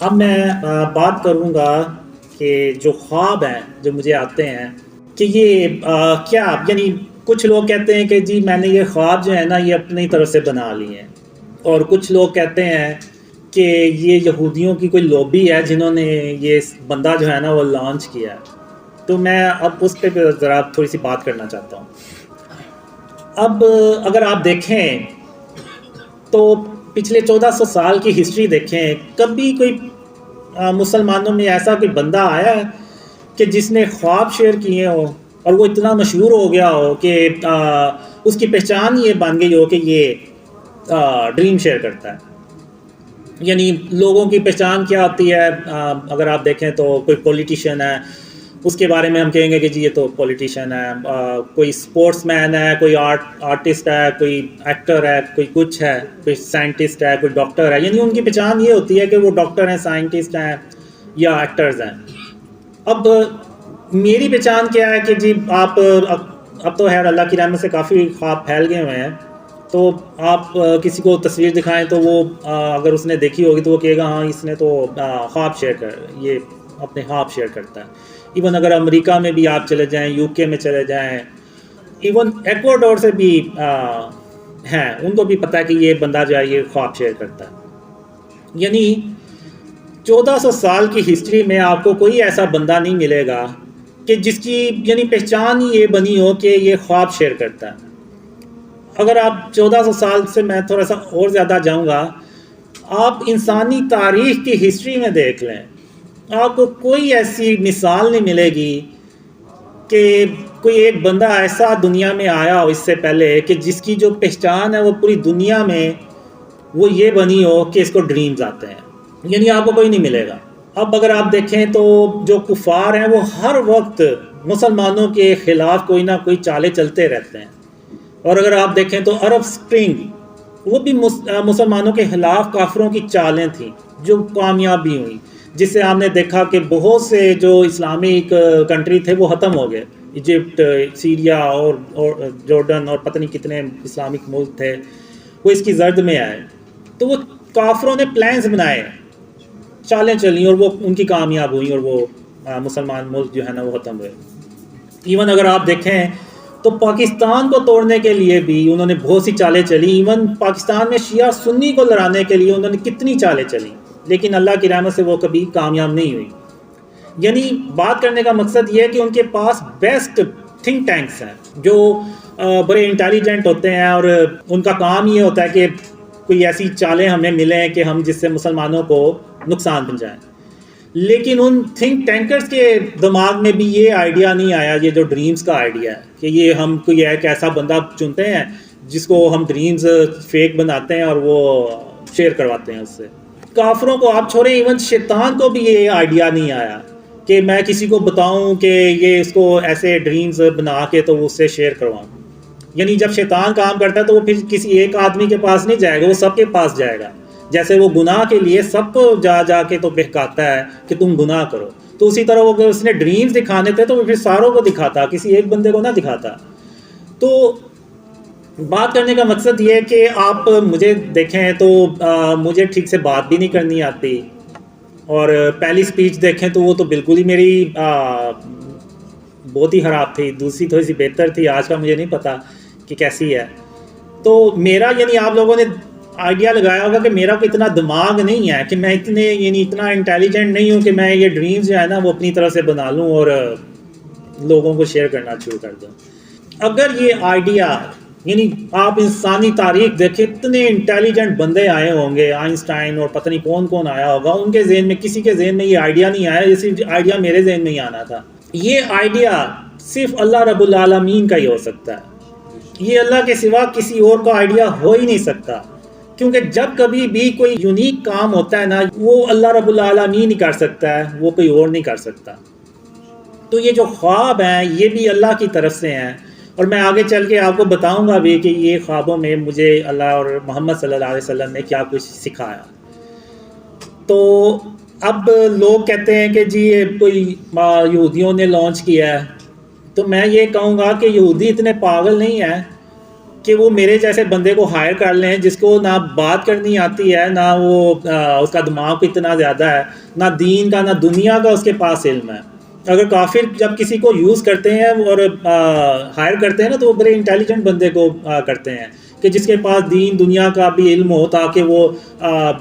اب میں بات کروں گا کہ جو خواب ہیں جو مجھے آتے ہیں کہ یہ کیا یعنی کچھ لوگ کہتے ہیں کہ جی میں نے یہ خواب جو ہے نا یہ اپنی طرف سے بنا لیے ہیں، اور کچھ لوگ کہتے ہیں کہ یہ یہودیوں کی کوئی لوبی ہے جنہوں نے یہ بندہ جو ہے نا وہ لانچ کیا ہے۔ تو میں اب اس پہ ذرا تھوڑی سی بات کرنا چاہتا ہوں۔ اب اگر آپ دیکھیں تو پچھلے 1400 سال کی ہسٹری دیکھیں، کبھی کوئی مسلمانوں میں ایسا کوئی بندہ آیا ہے کہ جس نے خواب شیئر کیے ہو اور وہ اتنا مشہور ہو گیا ہو کہ اس کی پہچان یہ بن گئی ہو کہ یہ ڈریم شیئر کرتا ہے؟ یعنی لوگوں کی پہچان کیا ہوتی ہے؟ اگر آپ دیکھیں تو کوئی پولیٹیشین ہے، اس کے بارے میں ہم کہیں گے کہ جی یہ تو پولیٹیشین ہے، کوئی سپورٹس مین ہے، کوئی آرٹسٹ ہے، کوئی ایکٹر ہے، کوئی کچھ ہے، کوئی سائنٹسٹ ہے، کوئی ڈاکٹر ہے، یعنی ان کی پہچان یہ ہوتی ہے کہ وہ ڈاکٹر ہیں، سائنٹسٹ ہیں یا ایکٹرز ہیں۔ اب میری پہچان کیا ہے کہ جی آپ اب تو خیر اللہ کی رحمت سے کافی خواب پھیل گئے ہوئے ہیں، تو آپ کسی کو تصویر دکھائیں تو وہ اگر اس نے دیکھی ہوگی تو وہ کہے گا ہاں اس نے تو خواب شیئر کر یہ اپنے خواب شیئر کرتا ہے۔ ایون اگر امریکہ میں بھی آپ چلے جائیں، یو کے میں چلے جائیں، ایون ایکواڈور سے بھی ہیں، ان کو بھی پتہ ہے کہ یہ بندہ جو ہے یہ خواب شیئر کرتا ہے۔ یعنی 1400 سال کی ہسٹری میں آپ کو کوئی ایسا بندہ نہیں ملے گا کہ جس کی یعنی پہچان ہی یہ بنی ہو کہ یہ خواب شیئر کرتا ہے۔ اگر آپ 1400 سال سے میں تھوڑا سا اور زیادہ جاؤں گا، آپ انسانی تاریخ کی ہسٹری میں دیکھ لیں، آپ کو کوئی ایسی مثال نہیں ملے گی کہ کوئی ایک بندہ ایسا دنیا میں آیا ہو اس سے پہلے کہ جس کی جو پہچان ہے وہ پوری دنیا میں وہ یہ بنی ہو کہ اس کو ڈریمز آتے ہیں، یعنی آپ کو کوئی نہیں ملے گا۔ اب اگر آپ دیکھیں تو جو کفار ہیں وہ ہر وقت مسلمانوں کے خلاف کوئی نہ کوئی چالیں چلتے رہتے ہیں، اور اگر آپ دیکھیں تو عرب سپرنگ وہ بھی مسلمانوں کے خلاف کافروں کی چالیں تھیں جو کامیاب بھی ہوئیں، جس سے آپ نے دیکھا کہ بہت سے جو اسلامک کنٹری تھے وہ ختم ہو گئے، ایجپٹ، سیریا اور جارڈن اور پتہ نہیں کتنے اسلامک ملک تھے وہ اس کی زرد میں آئے۔ تو وہ کافروں نے پلانز بنائے، چالیں چلیں اور وہ ان کی کامیاب ہوئیں اور وہ مسلمان ملک جو ہے نا وہ ختم ہوئے۔ ایون اگر آپ دیکھیں تو پاکستان کو توڑنے کے لیے بھی انہوں نے بہت سی چالیں چلی، ایون پاکستان میں شیعہ سنی کو لڑانے کے لیے انہوں نے کتنی چالیں چلی، لیکن اللہ کی رحمت سے وہ کبھی کامیاب نہیں ہوئی۔ یعنی بات کرنے کا مقصد یہ ہے کہ ان کے پاس بیسٹ تھنک ٹینکس ہیں جو بڑے انٹیلیجنٹ ہوتے ہیں، اور ان کا کام یہ ہوتا ہے کہ کوئی ایسی چالیں ہمیں ملیں کہ ہم جس سے مسلمانوں کو نقصان پہنچائیں۔ لیکن ان تھنک ٹینکرز کے دماغ میں بھی یہ آئیڈیا نہیں آیا، یہ جو ڈریمز کا آئیڈیا ہے کہ یہ ہم کوئی ایک ایسا بندہ چنتے ہیں جس کو ہم ڈریمز فیک بناتے ہیں اور وہ شیئر کرواتے ہیں اس سے۔ کافروں کو آپ چھوڑیں، ایون شیطان کو بھی یہ آئیڈیا نہیں آیا کہ میں کسی کو بتاؤں کہ یہ اس کو ایسے ڈریمز بنا کے تو اس سے شیئر کرواؤں۔ یعنی جب شیطان کام کرتا ہے تو وہ پھر کسی ایک آدمی کے پاس نہیں جائے گا، وہ سب کے پاس جائے گا۔ جیسے وہ گناہ کے لیے سب کو جا جا کے تو بہکاتا ہے کہ تم گناہ کرو، تو اسی طرح وہ اس نے ڈریمز دکھانے تھے تو وہ پھر ساروں کو دکھاتا، کسی ایک بندے کو نہ دکھاتا۔ تو بات کرنے کا مقصد یہ ہے کہ آپ مجھے دیکھیں تو مجھے ٹھیک سے بات بھی نہیں کرنی آتی، اور پہلی سپیچ دیکھیں تو وہ تو بالکل ہی میری بہت ہی خراب تھی، دوسری تھوڑی سی بہتر تھی، آج کا مجھے نہیں پتا کہ کیسی ہے۔ تو میرا یعنی آپ لوگوں نے آئیڈیا لگایا ہوگا کہ میرا کوئی اتنا دماغ نہیں ہے کہ میں اتنا انٹیلیجنٹ نہیں ہوں کہ میں یہ ڈریمز جو ہے نا وہ اپنی طرف سے بنا لوں اور لوگوں کو شیئر کرنا شروع کر دوں۔ اگر یہ آئیڈیا یعنی آپ انسانی تاریخ دیکھیں، اتنے انٹیلیجنٹ بندے آئے ہوں گے، آئنسٹائن اور پتہ نہیں کون کون آیا ہوگا، ان کے ذہن میں کسی کے ذہن میں یہ آئیڈیا نہیں آیا، جیسے آئیڈیا میرے ذہن میں ہی آنا تھا۔ یہ آئیڈیا صرف اللہ رب العالمین کا ہی ہو سکتا ہے، یہ اللہ کے سوا کسی اور کا آئیڈیا ہو ہی نہیں سکتا، کیونکہ جب کبھی بھی کوئی یونیک کام ہوتا ہے نا وہ اللہ رب العالمین ہی کر سکتا ہے، وہ کوئی اور نہیں کر سکتا۔ تو یہ جو خواب ہیں یہ بھی اللہ کی طرف سے ہیں، اور میں آگے چل کے آپ کو بتاؤں گا بھی کہ یہ خوابوں میں مجھے اللہ اور محمد صلی اللہ علیہ وسلم نے کیا کچھ سکھایا۔ تو اب لوگ کہتے ہیں کہ جی یہ کوئی یہودیوں نے لانچ کیا ہے، تو میں یہ کہوں گا کہ یہودی اتنے پاگل نہیں ہیں کہ وہ میرے جیسے بندے کو ہائر کر لیں جس کو نہ بات کرنی آتی ہے، نہ وہ اس کا دماغ اتنا زیادہ ہے، نہ دین کا نہ دنیا کا اس کے پاس علم ہے۔ اگر کافر جب کسی کو یوز کرتے ہیں اور ہائر کرتے ہیں نا، تو وہ بڑے انٹیلیجنٹ بندے کو کرتے ہیں کہ جس کے پاس دین دنیا کا بھی علم ہو تاکہ وہ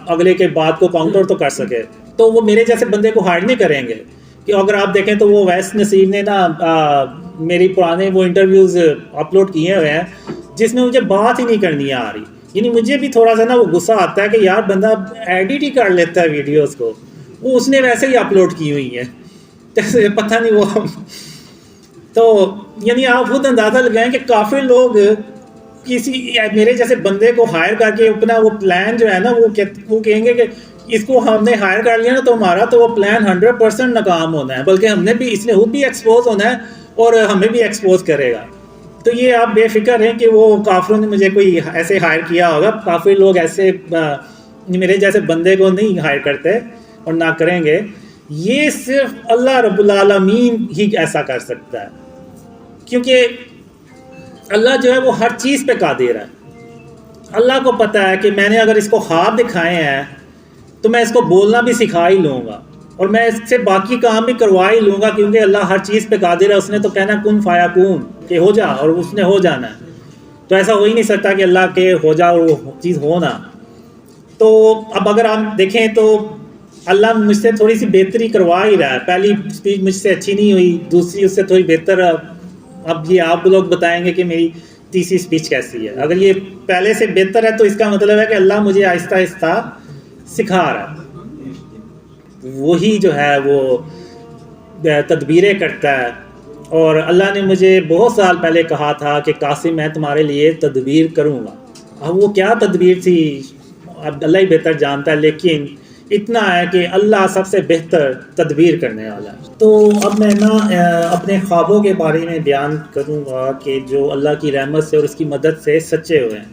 اگلے کے بات کو کاؤنٹر تو کر سکے۔ تو وہ میرے جیسے بندے کو ہائر نہیں کریں گے۔ کہ اگر آپ دیکھیں تو وہ ویس نصیر نے نا میری پرانے وہ انٹرویوز اپلوڈ کیے ہوئے ہیں جس میں مجھے بات ہی نہیں کرنی آ رہی، یعنی مجھے بھی تھوڑا سا نا وہ غصہ آتا ہے کہ یار بندہ ایڈٹ ہی کر لیتا ہے ویڈیوز کو، وہ اس نے ویسے ہی اپلوڈ کی ہوئی ہیں، پتہ نہیں وہ تو یعنی آپ خود اندازہ لگائیں کہ کافی لوگ کسی میرے جیسے بندے کو ہائر کر کے اپنا وہ پلان جو ہے نا وہ کہیں گے کہ اس کو ہم نے ہائر کر لیا نا تو ہمارا تو وہ پلان 100% ناکام ہونا ہے، بلکہ ہم نے بھی اس نے خود بھی ایکسپوز ہونا ہے اور ہمیں بھی ایکسپوز کرے گا۔ تو یہ آپ بے فکر ہیں کہ وہ کافروں نے مجھے کوئی ایسے ہائر کیا ہوگا، کافی لوگ ایسے میرے جیسے بندے کو نہیں ہائر کرتے اور نہ کریں گے۔ یہ صرف اللہ رب العالمین ہی ایسا کر سکتا ہے، کیونکہ اللہ جو ہے وہ ہر چیز پہ قادر ہے۔ اللہ کو پتہ ہے کہ میں نے اگر اس کو خواب دکھائے ہیں تو میں اس کو بولنا بھی سکھا ہی لوں گا اور میں اس سے باقی کام بھی کروا ہی لوں گا، کیونکہ اللہ ہر چیز پہ قادر ہے۔ اس نے تو کہنا کن فیکون کہ ہو جا، اور اس نے ہو جانا ہے۔ تو ایسا ہو ہی نہیں سکتا کہ اللہ کے ہو جا اور وہ چیز ہونا۔ تو اب اگر آپ دیکھیں تو اللہ مجھ سے تھوڑی سی بہتری کروا ہی رہا ہے۔ پہلی اسپیچ مجھ سے اچھی نہیں ہوئی، دوسری اس سے تھوڑی بہتر۔ اب یہ آپ لوگ بتائیں گے کہ میری تیسری اسپیچ کیسی ہے۔ اگر یہ پہلے سے بہتر ہے تو اس کا مطلب ہے کہ اللہ مجھے آہستہ آہستہ سکھا رہا ہے، وہی جو ہے وہ تدبیریں کرتا ہے۔ اور اللہ نے مجھے بہت سال پہلے کہا تھا کہ قاسم میں تمہارے لیے تدبیر کروں گا۔ اب وہ کیا تدبیر تھی اب اللہ ہی بہتر جانتا ہے، لیکن اتنا ہے کہ اللہ سب سے بہتر تدبیر کرنے والا ہے۔ تو اب میں نا اپنے خوابوں کے بارے میں بیان کروں گا کہ جو اللہ کی رحمت سے اور اس کی مدد سے سچے ہوئے ہیں،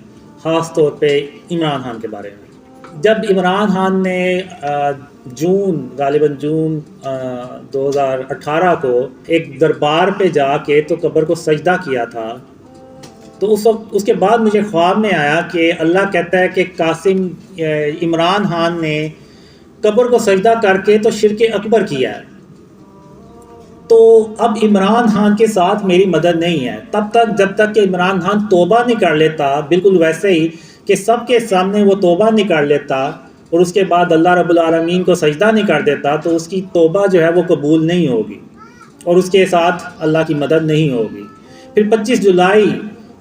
خاص طور پہ عمران خان کے بارے میں۔ جب عمران خان نے غالباً جون 2018 کو ایک دربار پہ جا کے تو قبر کو سجدہ کیا تھا، تو اس کے بعد مجھے خواب میں آیا کہ اللہ کہتا ہے کہ قاسم عمران خان نے قبر کو سجدہ کر کے تو شرک اکبر کیا ہے، تو اب عمران خان کے ساتھ میری مدد نہیں ہے تب تک جب تک کہ عمران خان توبہ نہیں کر لیتا، بالکل ویسے ہی کہ سب کے سامنے وہ توبہ نہیں کر لیتا اور اس کے بعد اللہ رب العالمین کو سجدہ نہیں کر دیتا، تو اس کی توبہ جو ہے وہ قبول نہیں ہوگی اور اس کے ساتھ اللہ کی مدد نہیں ہوگی۔ پھر 25 جولائی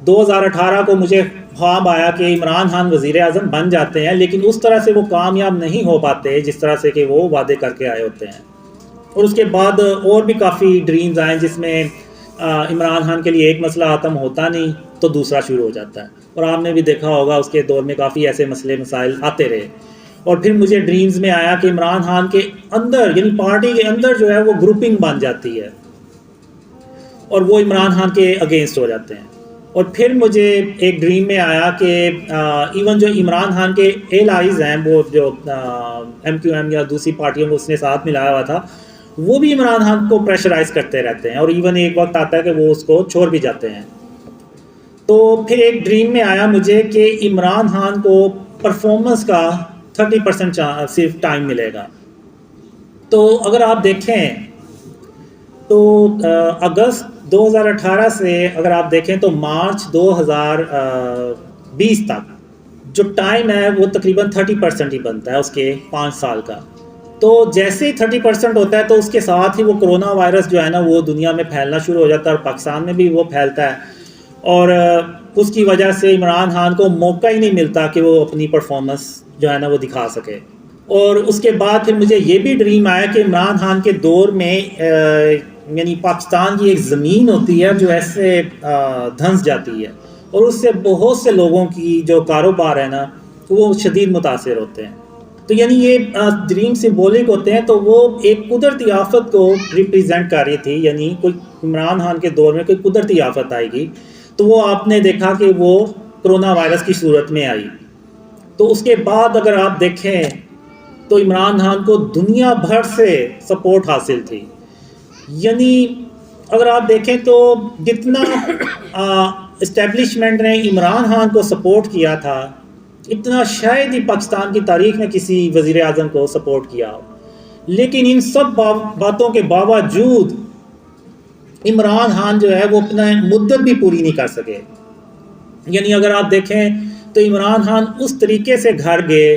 2018 کو مجھے خواب آیا کہ عمران خان وزیر اعظم بن جاتے ہیں، لیکن اس طرح سے وہ کامیاب نہیں ہو پاتے جس طرح سے کہ وہ وعدے کر کے آئے ہوتے ہیں۔ اور اس کے بعد اور بھی کافی ڈریمز آئیں جس میں عمران خان کے لیے ایک مسئلہ ختم ہوتا نہیں تو دوسرا شروع ہو جاتا ہے، اور آپ نے بھی دیکھا ہوگا اس کے دور میں کافی ایسے مسئلے مسائل آتے رہے۔ اور پھر مجھے ڈریمز میں آیا کہ عمران خان کے اندر یعنی پارٹی کے اندر جو ہے وہ گروپنگ بن جاتی ہے اور وہ عمران خان کے اگینسٹ ہو جاتے ہیں۔ اور پھر مجھے ایک ڈریم میں آیا کہ ایون جو عمران خان کے ایلائز ہیں، وہ جو MQM یا دوسری پارٹیوں کو اس نے ساتھ ملایا ہوا تھا، وہ بھی عمران خان کو پریشرائز کرتے رہتے ہیں، اور ایون ایک وقت آتا ہے کہ وہ اس کو چھوڑ بھی جاتے ہیں۔ تو پھر ایک ڈریم میں آیا مجھے کہ عمران خان کو پرفارمنس کا 30% صرف ٹائم ملے گا۔ تو اگر آپ دیکھیں تو اگست 2018 سے اگر آپ دیکھیں تو مارچ 2020 تک جو ٹائم ہے وہ تقریباً 30% ہی بنتا ہے اس کے 5 سال کا۔ تو جیسے ہی 30% ہوتا ہے تو اس کے ساتھ ہی وہ کرونا وائرس جو ہے نا وہ دنیا میں پھیلنا شروع ہو جاتا ہے، اور پاکستان میں بھی وہ پھیلتا ہے، اور اس کی وجہ سے عمران خان کو موقع ہی نہیں ملتا کہ وہ اپنی پرفارمنس جو ہے نا وہ دکھا سکے۔ اور اس کے بعد پھر مجھے یہ بھی ڈریم آیا کہ عمران خان کے دور میں یعنی پاکستان کی ایک زمین ہوتی ہے جو ایسے دھنس جاتی ہے، اور اس سے بہت سے لوگوں کی جو کاروبار ہے نا وہ شدید متاثر ہوتے ہیں۔ تو یعنی یہ ڈریم سمبولک ہوتے ہیں، تو وہ ایک قدرتی آفت کو ریپریزنٹ کر رہی تھی، یعنی کوئی عمران خان کے دور میں کوئی قدرتی آفت آئے گی، تو وہ آپ نے دیکھا کہ وہ کرونا وائرس کی صورت میں آئی۔ تو اس کے بعد اگر آپ دیکھیں تو عمران خان کو دنیا بھر سے سپورٹ حاصل تھی، یعنی اگر آپ دیکھیں تو جتنا اسٹیبلشمنٹ نے عمران خان کو سپورٹ کیا تھا اتنا شاید ہی پاکستان کی تاریخ میں کسی وزیر اعظم کو سپورٹ کیا ہو. لیکن ان سب باتوں کے باوجود عمران خان جو ہے وہ اپنا مدت بھی پوری نہیں کر سکے. یعنی اگر آپ دیکھیں تو عمران خان اس طریقے سے گھر گئے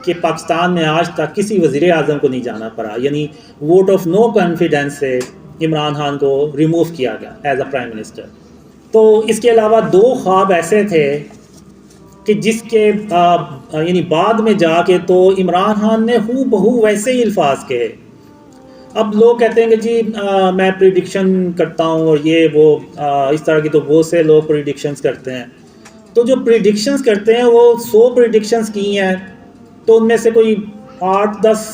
کہ پاکستان میں آج تک کسی وزیر اعظم کو نہیں جانا پڑا. یعنی ووٹ آف نو کانفیڈنس سے عمران خان کو ریموو کیا گیا ایز اے پرائم منسٹر. تو اس کے علاوہ 2 خواب ایسے تھے کہ جس کے یعنی بعد میں جا کے تو عمران خان نے ہو بہو ویسے ہی الفاظ کہے. اب لوگ کہتے ہیں کہ جی میں پریڈکشن کرتا ہوں اور یہ وہ اس طرح کی، تو بہت سے لوگ پریڈکشنز کرتے ہیں. تو جو پریڈکشنز کرتے ہیں وہ 100 پریڈکشنز کی ہیں تو ان میں سے کوئی 8-10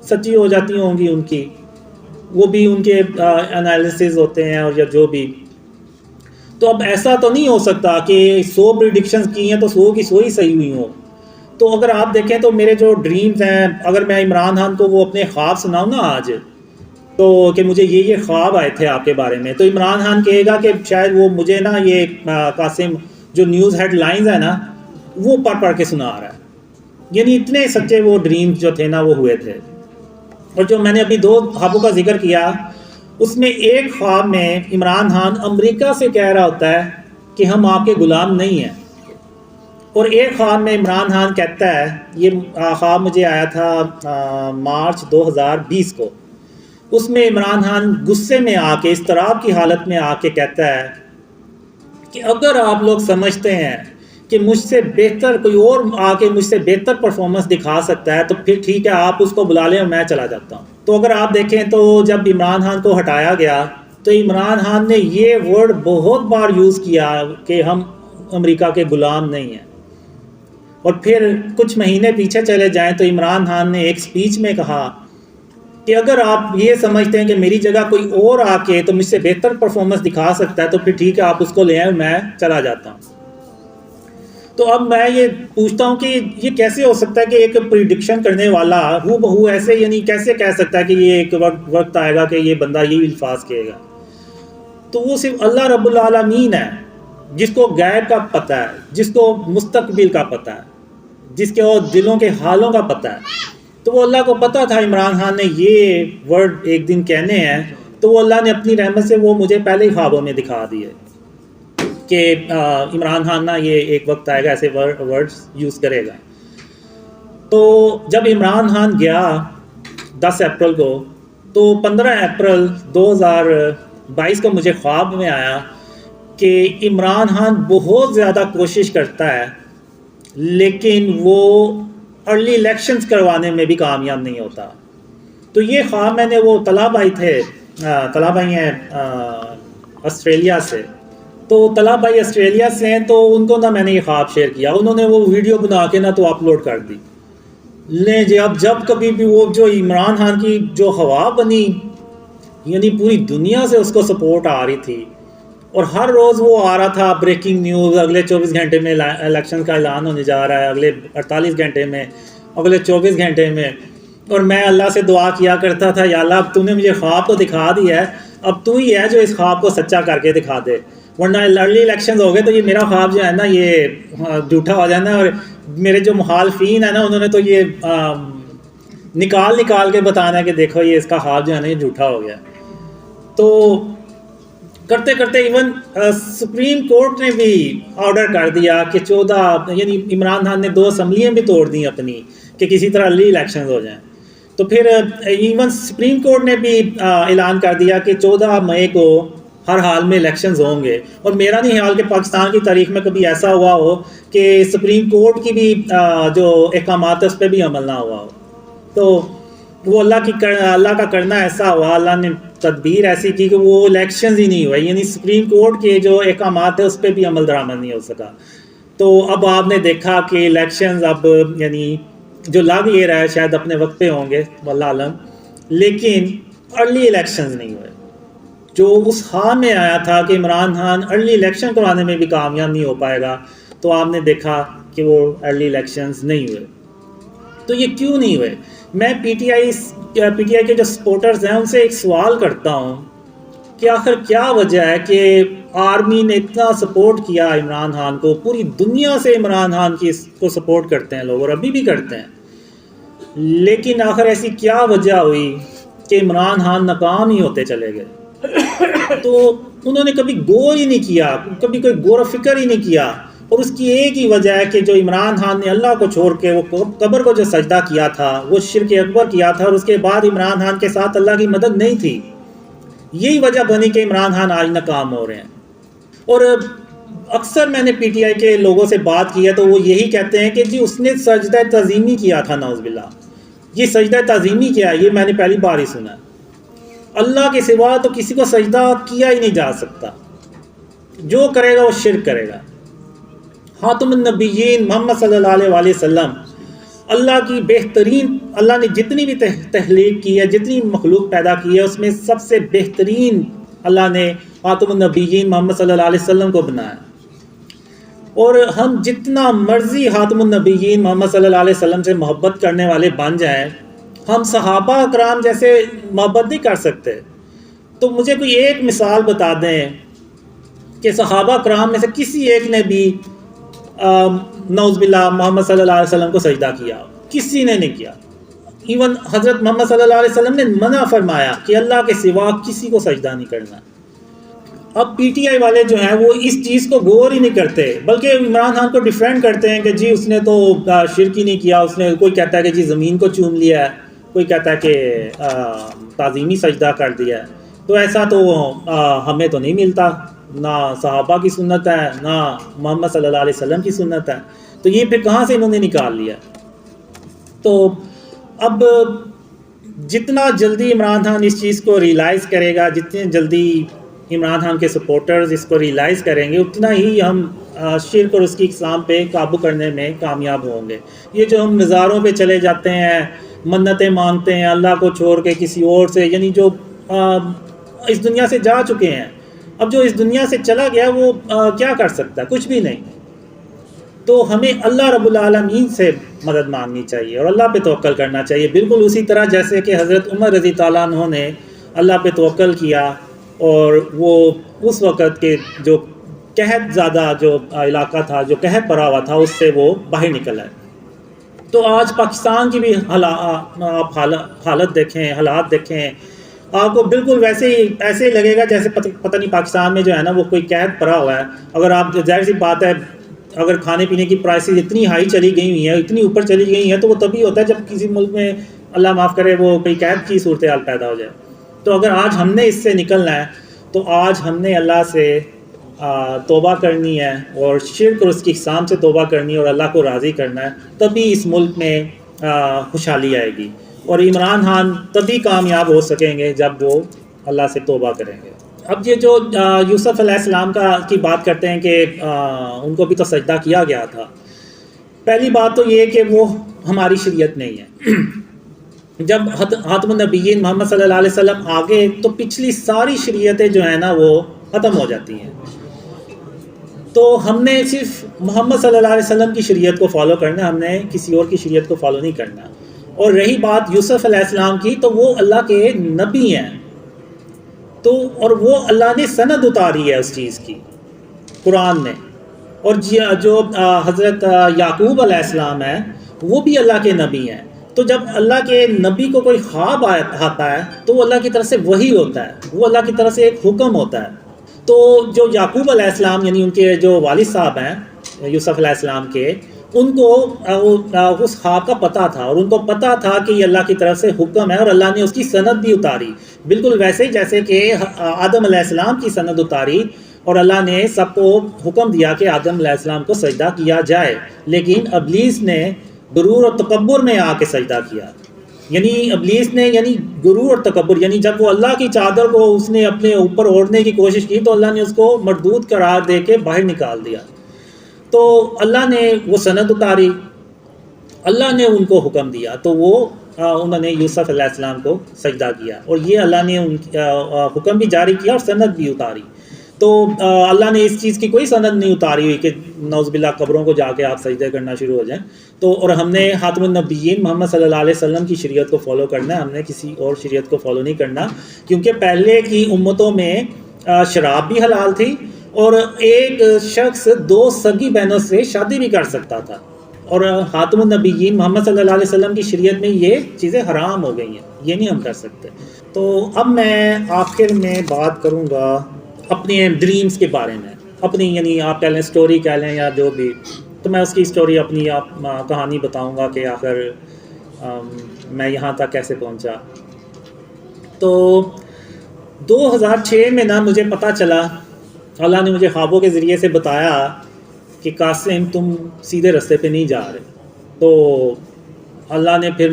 سچی ہو جاتی ہوں گی ان کی، وہ بھی ان کے انالیسز ہوتے ہیں اور یا جو بھی. تو اب ایسا تو نہیں ہو سکتا کہ 100 پریڈکشنز کی ہیں تو 100 کی 100 ہی صحیح ہوئی ہوں. تو اگر آپ دیکھیں تو میرے جو ڈریمز ہیں، اگر میں عمران خان کو وہ اپنے خواب سناؤں نا آج، تو کہ مجھے یہ خواب آئے تھے آپ کے بارے میں، تو عمران خان کہے گا کہ شاید وہ مجھے نا یہ قاسم جو نیوز ہیڈ لائنز ہیں نا وہ پڑھ کے سنا رہا ہے. یعنی اتنے سچے وہ ڈریمز جو تھے نا وہ ہوئے تھے. اور جو میں نے اپنی 2 خوابوں کا ذکر کیا، اس میں ایک خواب میں عمران خان امریکہ سے کہہ رہا ہوتا ہے کہ ہم آپ کے غلام نہیں ہیں، اور ایک خواب میں عمران خان کہتا ہے، یہ خواب مجھے آیا تھا مارچ 2020 کو، اس میں عمران خان غصے میں آ کے، اضطراب کی حالت میں آ کے کہتا ہے کہ اگر آپ لوگ سمجھتے ہیں کہ مجھ سے بہتر کوئی اور آ کے مجھ سے بہتر پرفارمنس دکھا سکتا ہے تو پھر ٹھیک ہے، آپ اس کو بلا لیں اور میں چلا جاتا ہوں. تو اگر آپ دیکھیں تو جب عمران خان کو ہٹایا گیا تو عمران خان نے یہ ورڈ بہت بار یوز کیا کہ ہم امریکہ کے غلام نہیں ہیں. اور پھر کچھ مہینے پیچھے چلے جائیں تو عمران خان نے ایک سپیچ میں کہا کہ اگر آپ یہ سمجھتے ہیں کہ میری جگہ کوئی اور آ کے تو مجھ سے بہتر پرفارمنس دکھا سکتا ہے تو پھر ٹھیک ہے، آپ اس کو لے آئیں، میں چلا جاتا ہوں. تو اب میں یہ پوچھتا ہوں کہ یہ کیسے ہو سکتا ہے کہ ایک پریڈکشن کرنے والا ہو بہو ایسے، یعنی کیسے کہہ سکتا ہے کہ یہ ایک وقت آئے گا کہ یہ بندہ یہی الفاظ کہے گا. تو وہ صرف اللہ رب العالمین ہے جس کو غیب کا پتہ ہے، جس کو مستقبل کا پتہ ہے، جس کے دلوں کے حالوں کا پتہ ہے. تو وہ اللہ کو پتہ تھا عمران خان نے یہ ورڈ ایک دن کہنے ہیں، تو وہ اللہ نے اپنی رحمت سے وہ مجھے پہلے ہی خوابوں میں دکھا دیے کہ عمران خان نا یہ ایک وقت آئے گا ایسے ورڈز یوز کرے گا. تو جب عمران خان گیا 10 اپریل کو، تو 15 اپریل 2022 کو مجھے خواب میں آیا کہ عمران خان بہت زیادہ کوشش کرتا ہے لیکن وہ ارلی الیکشنز کروانے میں بھی کامیاب نہیں ہوتا. تو یہ خواب میں نے، وہ طلحہ بھائی تھے، طلحہ بھائی ہیں آسٹریلیا سے، تو طلحہ بھائی آسٹریلیا سے ہیں، تو ان کو نا میں نے یہ خواب شیئر کیا، انہوں نے وہ ویڈیو بنا کے نا تو اپلوڈ کر دی. لیں جی، اب جب کبھی بھی وہ جو عمران خان کی جو ہوا بنی، یعنی پوری دنیا سے اس کو سپورٹ آ رہی تھی، اور ہر روز وہ آ رہا تھا بریکنگ نیوز، اگلے 24 گھنٹے میں الیکشن کا اعلان ہونے جا رہا ہے، اگلے 48 گھنٹے میں، اگلے 24 گھنٹے میں. اور میں اللہ سے دعا کیا کرتا تھا، یا اللہ اب تو نے مجھے خواب تو دکھا دیا ہے، اب تو ہی ہے جو اس خواب کو سچا کر کے دکھا دے، ورنہ ارلی الیکشنز ہو گئے تو یہ میرا خواب جو ہے نا یہ جھوٹا ہو جانا. اور میرے جو مخالفین ہیں نا انہوں نے تو یہ نکال کے بتانا ہے کہ دیکھو یہ اس کا خواب جو ہے نا یہ جھوٹا ہو گیا. تو کرتے کرتے ایون سپریم کورٹ نے بھی آرڈر کر دیا کہ 14، یعنی عمران خان نے 2 اسمبلیاں بھی توڑ دیں اپنی کہ کسی طرح ارلی الیکشنز ہو جائیں. تو پھر ایون سپریم کورٹ نے بھی اعلان کر دیا کہ 14 مئی کو ہر حال میں الیکشنز ہوں گے. اور میرا نہیں خیال کہ پاکستان کی تاریخ میں کبھی ایسا ہوا ہو کہ سپریم کورٹ کی بھی جو احکامات ہے اس پہ بھی عمل نہ ہوا ہو. تو وہ اللہ کا کرنا ایسا ہوا، اللہ نے تدبیر ایسی کی کہ وہ الیکشنز ہی نہیں ہوئے، یعنی سپریم کورٹ کے جو احکامات ہیں اس پہ بھی عمل درآمد نہیں ہو سکا. تو اب آپ نے دیکھا کہ الیکشنز اب یعنی جو لگ یہ رہا ہے شاید اپنے وقت پہ ہوں گے واللہ عالم، لیکن ارلی الیکشنز نہیں ہوئے. جو اس خواب میں آیا تھا کہ عمران خان ارلی الیکشن کرانے میں بھی کامیاب نہیں ہو پائے گا، تو آپ نے دیکھا کہ وہ ارلی الیکشنز نہیں ہوئے. تو یہ کیوں نہیں ہوئے؟ میں پی ٹی آئی کے جو سپورٹرز ہیں ان سے ایک سوال کرتا ہوں کہ آخر کیا وجہ ہے کہ آرمی نے اتنا سپورٹ کیا عمران خان کو، پوری دنیا سے عمران خان کی کو سپورٹ کرتے ہیں لوگ اور ابھی بھی کرتے ہیں، لیکن آخر ایسی کیا وجہ ہوئی کہ عمران خان ناکام ہی ہوتے چلے گئے؟ تو انہوں نے کبھی غور ہی نہیں کیا، کبھی کوئی غور و فکر ہی نہیں کیا، اور اس کی ایک ہی وجہ ہے کہ جو عمران خان نے اللہ کو چھوڑ کے وہ قبر کو جو سجدہ کیا تھا، وہ شرک اکبر کیا تھا، اور اس کے بعد عمران خان کے ساتھ اللہ کی مدد نہیں تھی، یہی وجہ بنی کہ عمران خان آج ناکام ہو رہے ہیں۔ اور اکثر میں نے پی ٹی آئی کے لوگوں سے بات کی ہے تو وہ یہی کہتے ہیں کہ جی اس نے سجدہ تعظیمی کیا تھا، نعوذ باللہ۔ یہ سجدہ تعظیمی کیا ہے؟ یہ میں نے پہلی بار ہی سنا ہے۔ اللہ کے سوا تو کسی کو سجدہ کیا ہی نہیں جا سکتا، جو کرے گا وہ شرک کرے گا۔ خاتم النبیین محمد صلی اللہ علیہ وآلہ وسلم اللہ کی بہترین، اللہ نے جتنی بھی تخلیق کی ہے، جتنی مخلوق پیدا کی ہے، اس میں سب سے بہترین اللہ نے خاتم النبیین محمد صلی اللہ علیہ وسلم کو بنایا۔ اور ہم جتنا مرضی خاتم النبیین محمد صلی اللہ علیہ وسلم سے محبت کرنے والے بن جائیں، ہم صحابہ کرام جیسے محبت نہیں کر سکتے۔ تو مجھے کوئی ایک مثال بتا دیں کہ صحابہ کرام میں سے کسی ایک نے بھی نعوذ باللہ محمد صلی اللہ علیہ وسلم کو سجدہ کیا؟ کسی نے نہیں کیا۔ ایون حضرت محمد صلی اللہ علیہ وسلم نے منع فرمایا کہ اللہ کے سوا کسی کو سجدہ نہیں کرنا۔ اب پی ٹی آئی والے جو ہیں وہ اس چیز کو غور ہی نہیں کرتے، بلکہ عمران خان کو ڈیفینڈ کرتے ہیں کہ جی اس نے تو شرک ہی نہیں کیا، اس نے، کوئی کہتا ہے کہ جی زمین کو چوم لیا ہے، کوئی کہتا ہے کہ تعظیمی سجدہ کر دیا ہے۔ تو ایسا تو ہمیں تو نہیں ملتا، نہ صحابہ کی سنت ہے، نہ محمد صلی اللہ علیہ وسلم کی سنت ہے، تو یہ پھر کہاں سے انہوں نے نکال لیا؟ تو اب جتنا جلدی عمران خان اس چیز کو ریئلائز کرے گا، جتنے جلدی عمران خان کے سپورٹرز اس کو ریئلائز کریں گے، اتنا ہی ہم شرک اور اس کی اقسام پہ قابو کرنے میں کامیاب ہوں گے۔ یہ جو ہم مزاروں پہ چلے جاتے ہیں، منتیں مانگتے ہیں اللہ کو چھوڑ کے کسی اور سے، یعنی جو اس دنیا سے جا چکے ہیں، اب جو اس دنیا سے چلا گیا وہ کیا کر سکتا ہے؟ کچھ بھی نہیں۔ تو ہمیں اللہ رب العالمین سے مدد مانگنی چاہیے اور اللہ پہ توکل کرنا چاہیے، بالکل اسی طرح جیسے کہ حضرت عمر رضی اللہ عنہ نے اللہ پہ توکل کیا، اور وہ اس وقت کے جو قحط زیادہ جو علاقہ تھا، جو قحط پڑا ہوا تھا، اس سے وہ باہر نکل آئے۔ تو آج پاکستان کی بھی آپ حالت دیکھیں، حالات دیکھیں، آپ کو بالکل ویسے ہی ایسے ہی لگے گا جیسے پتہ نہیں پاکستان میں جو ہے نا وہ کوئی قحط پڑا ہوا ہے۔ اگر آپ، ظاہر سی بات ہے، اگر کھانے پینے کی پرائسز اتنی ہائی چلی گئی ہوئی ہیں، اتنی اوپر چلی گئی ہیں، تو وہ تبھی ہوتا ہے جب کسی ملک میں اللہ معاف کرے وہ کوئی قحط کی صورتحال پیدا ہو جائے۔ تو اگر آج ہم نے اس سے نکلنا ہے تو آج ہم نے اللہ سے توبہ کرنی ہے، اور شرک اور اس کی اقسام سے توبہ کرنی ہے، اور اللہ کو راضی کرنا ہے، تبھی اس ملک میں خوشحالی آئے گی، اور عمران خان تبھی کامیاب ہو سکیں گے جب وہ اللہ سے توبہ کریں گے۔ اب یہ جو یوسف علیہ السلام کی بات کرتے ہیں کہ ان کو بھی تو سجدہ کیا گیا تھا، پہلی بات تو یہ کہ وہ ہماری شریعت نہیں ہے۔ جب خاتم النبیین محمد صلی اللہ علیہ وسلم آگے تو پچھلی ساری شریعتیں جو ہیں نا وہ ختم ہو جاتی ہیں، تو ہم نے صرف محمد صلی اللہ علیہ وسلم کی شریعت کو فالو کرنا ہے، ہم نے کسی اور کی شریعت کو فالو نہیں کرنا۔ اور رہی بات یوسف علیہ السلام کی، تو وہ اللہ کے نبی ہیں، تو اور وہ اللہ نے سند اتاری ہے اس چیز کی قرآن میں۔ اور جو حضرت یعقوب علیہ السلام ہے وہ بھی اللہ کے نبی ہیں، تو جب اللہ کے نبی کو کوئی خواب آتا ہے تو وہ اللہ کی طرف سے وحی ہوتا ہے، وہ اللہ کی طرف سے ایک حکم ہوتا ہے۔ تو جو یعقوب علیہ السلام یعنی ان کے جو والد صاحب ہیں یوسف علیہ السلام کے، ان کو اس خواب کا پتہ تھا، اور ان کو پتہ تھا کہ یہ اللہ کی طرف سے حکم ہے، اور اللہ نے اس کی سند بھی اتاری، بالکل ویسے ہی جیسے کہ آدم علیہ السلام کی سند اتاری، اور اللہ نے سب کو حکم دیا کہ آدم علیہ السلام کو سجدہ کیا جائے، لیکن ابلیس نے غرور اور تکبر میں آ کے سجدہ کیا۔ یعنی ابلیس نے غرور اور تکبر، یعنی جب وہ اللہ کی چادر کو اس نے اپنے اوپر اوڑھنے کی کوشش کی تو اللہ نے اس کو مردود قرار دے کے باہر نکال دیا۔ تو اللہ نے وہ سند اتاری، اللہ نے ان کو حکم دیا، تو وہ انہوں نے یوسف علیہ السلام کو سجدہ کیا، اور یہ اللہ نے حکم بھی جاری کیا اور سند بھی اتاری۔ تو اللہ نے اس چیز کی کوئی سند نہیں اتاری ہوئی کہ نعوذ باللہ قبروں کو جا کے آپ سجدے کرنا شروع ہو جائیں۔ تو اور ہم نے خاتم النبیین محمد صلی اللہ علیہ وسلم کی شریعت کو فالو کرنا ہے، ہم نے کسی اور شریعت کو فالو نہیں کرنا، کیونکہ پہلے کی امتوں میں شراب بھی حلال تھی، اور ایک شخص 2 سگی بہنوں سے شادی بھی کر سکتا تھا، اور خاتم النبیین محمد صلی اللہ علیہ وسلم کی شریعت میں یہ چیزیں حرام ہو گئی ہیں، یہ نہیں ہم کر سکتے۔ تو اب میں آخر میں بات کروں گا اپنے ڈریمز کے بارے میں، اپنی یعنی آپ کہہ لیں سٹوری کہہ لیں یا جو بھی، تو میں اس کی سٹوری اپنی کہانی بتاؤں گا کہ آخر میں یہاں تک کیسے پہنچا۔ تو 2006 میں نا مجھے پتہ چلا، اللہ نے مجھے خوابوں کے ذریعے سے بتایا کہ قاسم تم سیدھے رستے پہ نہیں جا رہے۔ تو اللہ نے پھر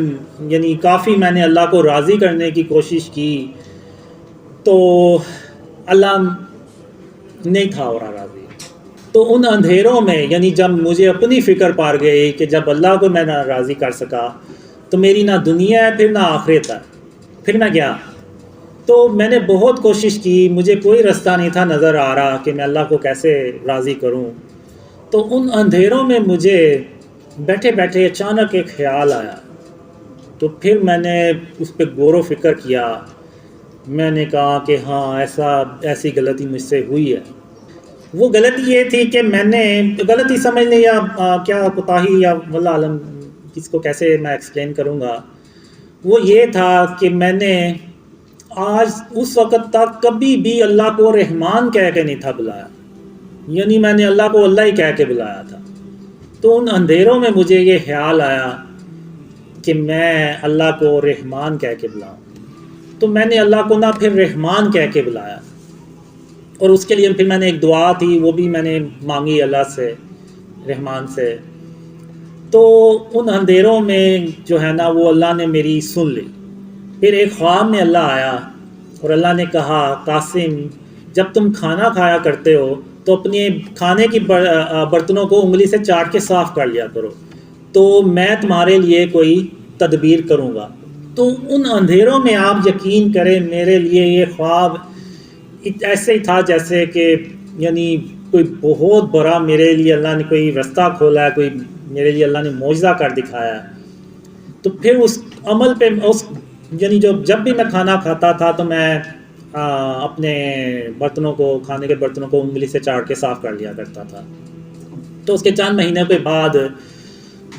یعنی کافی میں نے اللہ کو راضی کرنے کی کوشش کی، تو اللہ نہیں تھا اور راضی۔ تو ان اندھیروں میں یعنی جب مجھے اپنی فکر پار گئی کہ جب اللہ کو میں نہ راضی کر سکا تو میری نہ دنیا ہے پھر نہ آخرت ہے، پھر میں گیا۔ تو میں نے بہت کوشش کی، مجھے کوئی رستہ نہیں تھا نظر آ رہا کہ میں اللہ کو کیسے راضی کروں۔ تو ان اندھیروں میں مجھے بیٹھے بیٹھے اچانک ایک خیال آیا، تو پھر میں نے اس پہ غور و فکر کیا۔ میں نے کہا کہ ہاں ایسی غلطی مجھ سے ہوئی ہے۔ وہ غلطی یہ تھی کہ میں نے غلطی سمجھ لیں یا کیا کوتاہی یا واللہ عالم کس کو کیسے میں ایکسپلین کروں گا، وہ یہ تھا کہ میں نے آج اس وقت تک کبھی بھی اللہ کو رحمان کہہ کے نہیں تھا بلایا، یعنی میں نے اللہ کو اللہ ہی کہہ کے بلایا تھا۔ تو ان اندھیروں میں مجھے یہ خیال آیا کہ میں اللہ کو رحمان کہہ کے بلاؤں، تو میں نے اللہ کو نہ پھر رحمان کہہ کے بلایا، اور اس کے لیے پھر میں نے ایک دعا تھی وہ بھی میں نے مانگی اللہ سے، رحمان سے۔ تو ان اندھیروں میں جو ہے نا وہ اللہ نے میری سن لی۔ پھر ایک خواب میں اللہ آیا اور اللہ نے کہا قاسم جب تم کھانا کھایا کرتے ہو تو اپنے کھانے کی برتنوں کو انگلی سے چاٹ کے صاف کر لیا کرو، تو میں تمہارے لیے کوئی تدبیر کروں گا۔ تو ان اندھیروں میں آپ یقین کریں میرے لیے یہ خواب ایسے ہی تھا جیسے کہ یعنی کوئی بہت بڑا میرے لیے اللہ نے کوئی رستہ کھولا ہے، کوئی میرے لیے اللہ نے معجزہ کر دکھایا ہے۔ تو پھر اس عمل پہ یعنی جب بھی میں کھانا کھاتا تھا تو میں اپنے برتنوں کو، کھانے کے برتنوں کو انگلی سے چاٹ کے صاف کر لیا کرتا تھا۔ تو اس کے چند مہینے کے بعد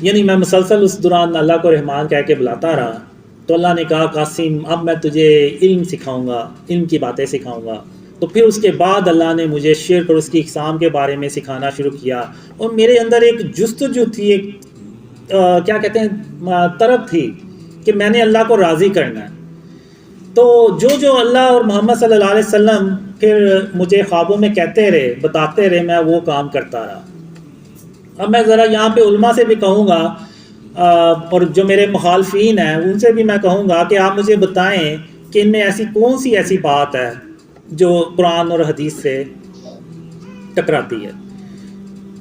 یعنی میں مسلسل اس دوران اللہ کو رحمان کہہ کے بلاتا رہا، تو اللہ نے کہا قاسم اب میں تجھے علم سکھاؤں گا، علم کی باتیں سکھاؤں گا۔ تو پھر اس کے بعد اللہ نے مجھے شرک اور اس کی اقسام کے بارے میں سکھانا شروع کیا، اور میرے اندر ایک جستجو تھی، ایک کیا کہتے ہیں طرف تھی کہ میں نے اللہ کو راضی کرنا ہے۔ تو جو اللہ اور محمد صلی اللہ علیہ وسلم پھر مجھے خوابوں میں کہتے رہے، بتاتے رہے، میں وہ کام کرتا رہا۔ اب میں ذرا یہاں پہ علماء سے بھی کہوں گا اور جو میرے مخالفین ہیں ان سے بھی میں کہوں گا کہ آپ مجھے بتائیں کہ ان میں ایسی کون سی ایسی بات ہے جو قرآن اور حدیث سے ٹکراتی ہے۔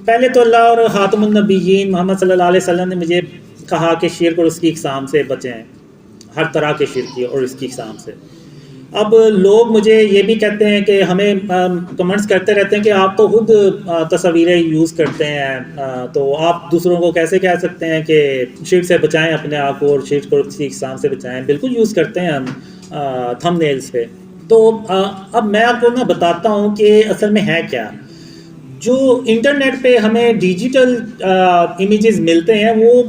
پہلے تو اللہ اور خاتم النبیین محمد صلی اللہ علیہ وسلم نے مجھے کہا کہ شرک اور اس کی اقسام سے بچیں، ہر طرح کے شرک اور اس کی اقسام سے۔ اب لوگ مجھے یہ بھی کہتے ہیں کہ ہمیں کمنٹس کرتے رہتے ہیں کہ آپ تو خود تصویریں یوز کرتے ہیں، تو آپ دوسروں کو کیسے کہہ سکتے ہیں کہ شرک سے بچائیں اپنے آپ کو اور شرک اور اس کی اقسام سے بچائیں۔ بالکل یوز کرتے ہیں ہم تھم نیلز پہ۔ تو اب میں آپ کو نا بتاتا ہوں کہ اصل میں ہے کیا۔ جو انٹرنیٹ پہ ہمیں ڈیجیٹل امیجز ملتے ہیں وہ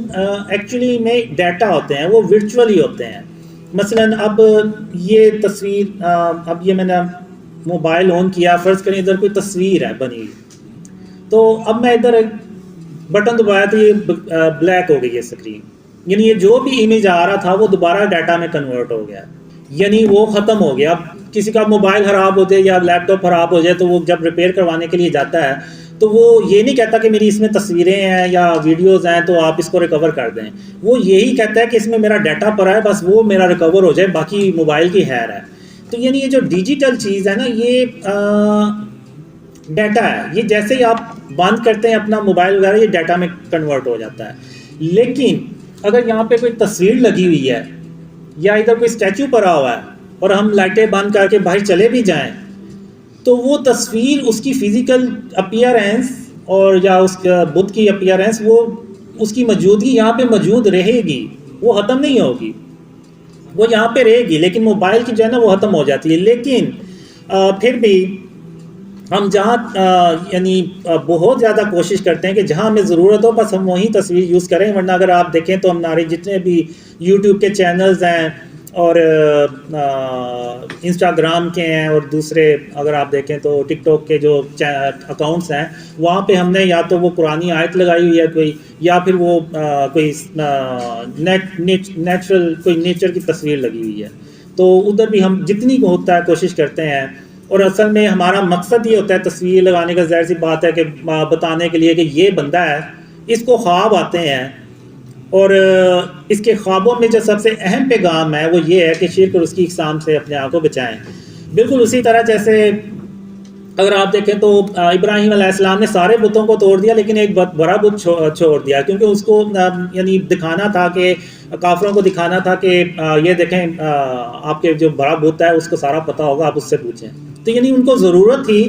ایکچولی میں ڈیٹا ہوتے ہیں، وہ ورچولی ہوتے ہیں۔ مثلا اب یہ تصویر، اب یہ میں نے موبائل آن کیا، فرض کریں ادھر کوئی تصویر ہے بنی، تو اب میں ادھر بٹن دبایا تو یہ بلیک ہو گئی ہے اسکرین، یعنی یہ جو بھی امیج آ رہا تھا وہ دوبارہ ڈیٹا میں کنورٹ ہو گیا، یعنی وہ ختم ہو گیا۔ اب کسی کا موبائل خراب ہو جائے یا لیپ ٹاپ خراب ہو جائے تو وہ جب ریپیئر کروانے کے لیے جاتا ہے تو وہ یہ نہیں کہتا کہ میری اس میں تصویریں ہیں یا ویڈیوز ہیں تو آپ اس کو ریکور کر دیں، وہ یہی کہتا ہے کہ اس میں میرا ڈیٹا پڑا ہے، بس وہ میرا ریکور ہو جائے، باقی موبائل کی خیر ہے۔ تو یعنی یہ جو ڈیجیٹل چیز ہے نا یہ ڈیٹا ہے، یہ جیسے ہی آپ بند کرتے ہیں اپنا موبائل وغیرہ یہ ڈیٹا میں کنورٹ ہو جاتا ہے۔ لیکن اگر یہاں پہ کوئی تصویر لگی ہوئی ہے یا ادھر کوئی اسٹیچو پڑا ہوا ہے اور ہم لائٹیں بند کر کے باہر چلے بھی جائیں تو وہ تصویر، اس کی فزیکل اپیئرنس اور یا اس بت کی اپیئرنس، وہ اس کی موجودگی یہاں پہ موجود رہے گی، وہ ختم نہیں ہوگی، وہ یہاں پہ رہے گی، لیکن موبائل کی جو ہے نا وہ ختم ہو جاتی ہے۔ لیکن پھر بھی ہم جہاں یعنی بہت زیادہ کوشش کرتے ہیں کہ جہاں ہمیں ضرورت ہو بس ہم وہی تصویر یوز کریں، ورنہ اگر آپ دیکھیں تو ہمارے جتنے بھی یوٹیوب کے چینلز ہیں اور انسٹاگرام کے ہیں اور دوسرے اگر آپ دیکھیں تو ٹک ٹاک کے جو اکاؤنٹس ہیں، وہاں پہ ہم نے یا تو وہ قرآنی آیت لگائی ہوئی ہے کوئی، یا پھر وہ کوئی نیچرل کوئی نیچر کی تصویر لگی ہوئی ہے، تو ادھر بھی ہم جتنی ہوتا ہے کوشش کرتے ہیں۔ اور اصل میں ہمارا مقصد یہ ہوتا ہے تصویر لگانے کا، ظاہر سی بات ہے کہ بتانے کے لیے کہ یہ بندہ ہے، اس کو خواب آتے ہیں، اور اس کے خوابوں میں جو سب سے اہم پیغام ہے وہ یہ ہے کہ شرک اور اس کی اقسام سے اپنے آپ کو بچائیں۔ بالکل اسی طرح جیسے اگر آپ دیکھیں تو ابراہیم علیہ السلام نے سارے بتوں کو توڑ دیا لیکن ایک بڑا بت چھوڑ دیا، کیونکہ اس کو یعنی دکھانا تھا کہ کافروں کو دکھانا تھا کہ یہ دیکھیں آپ کے جو بڑا بت ہے اس کو سارا پتہ ہوگا، آپ اس سے پوچھیں۔ تو یعنی ان کو ضرورت تھی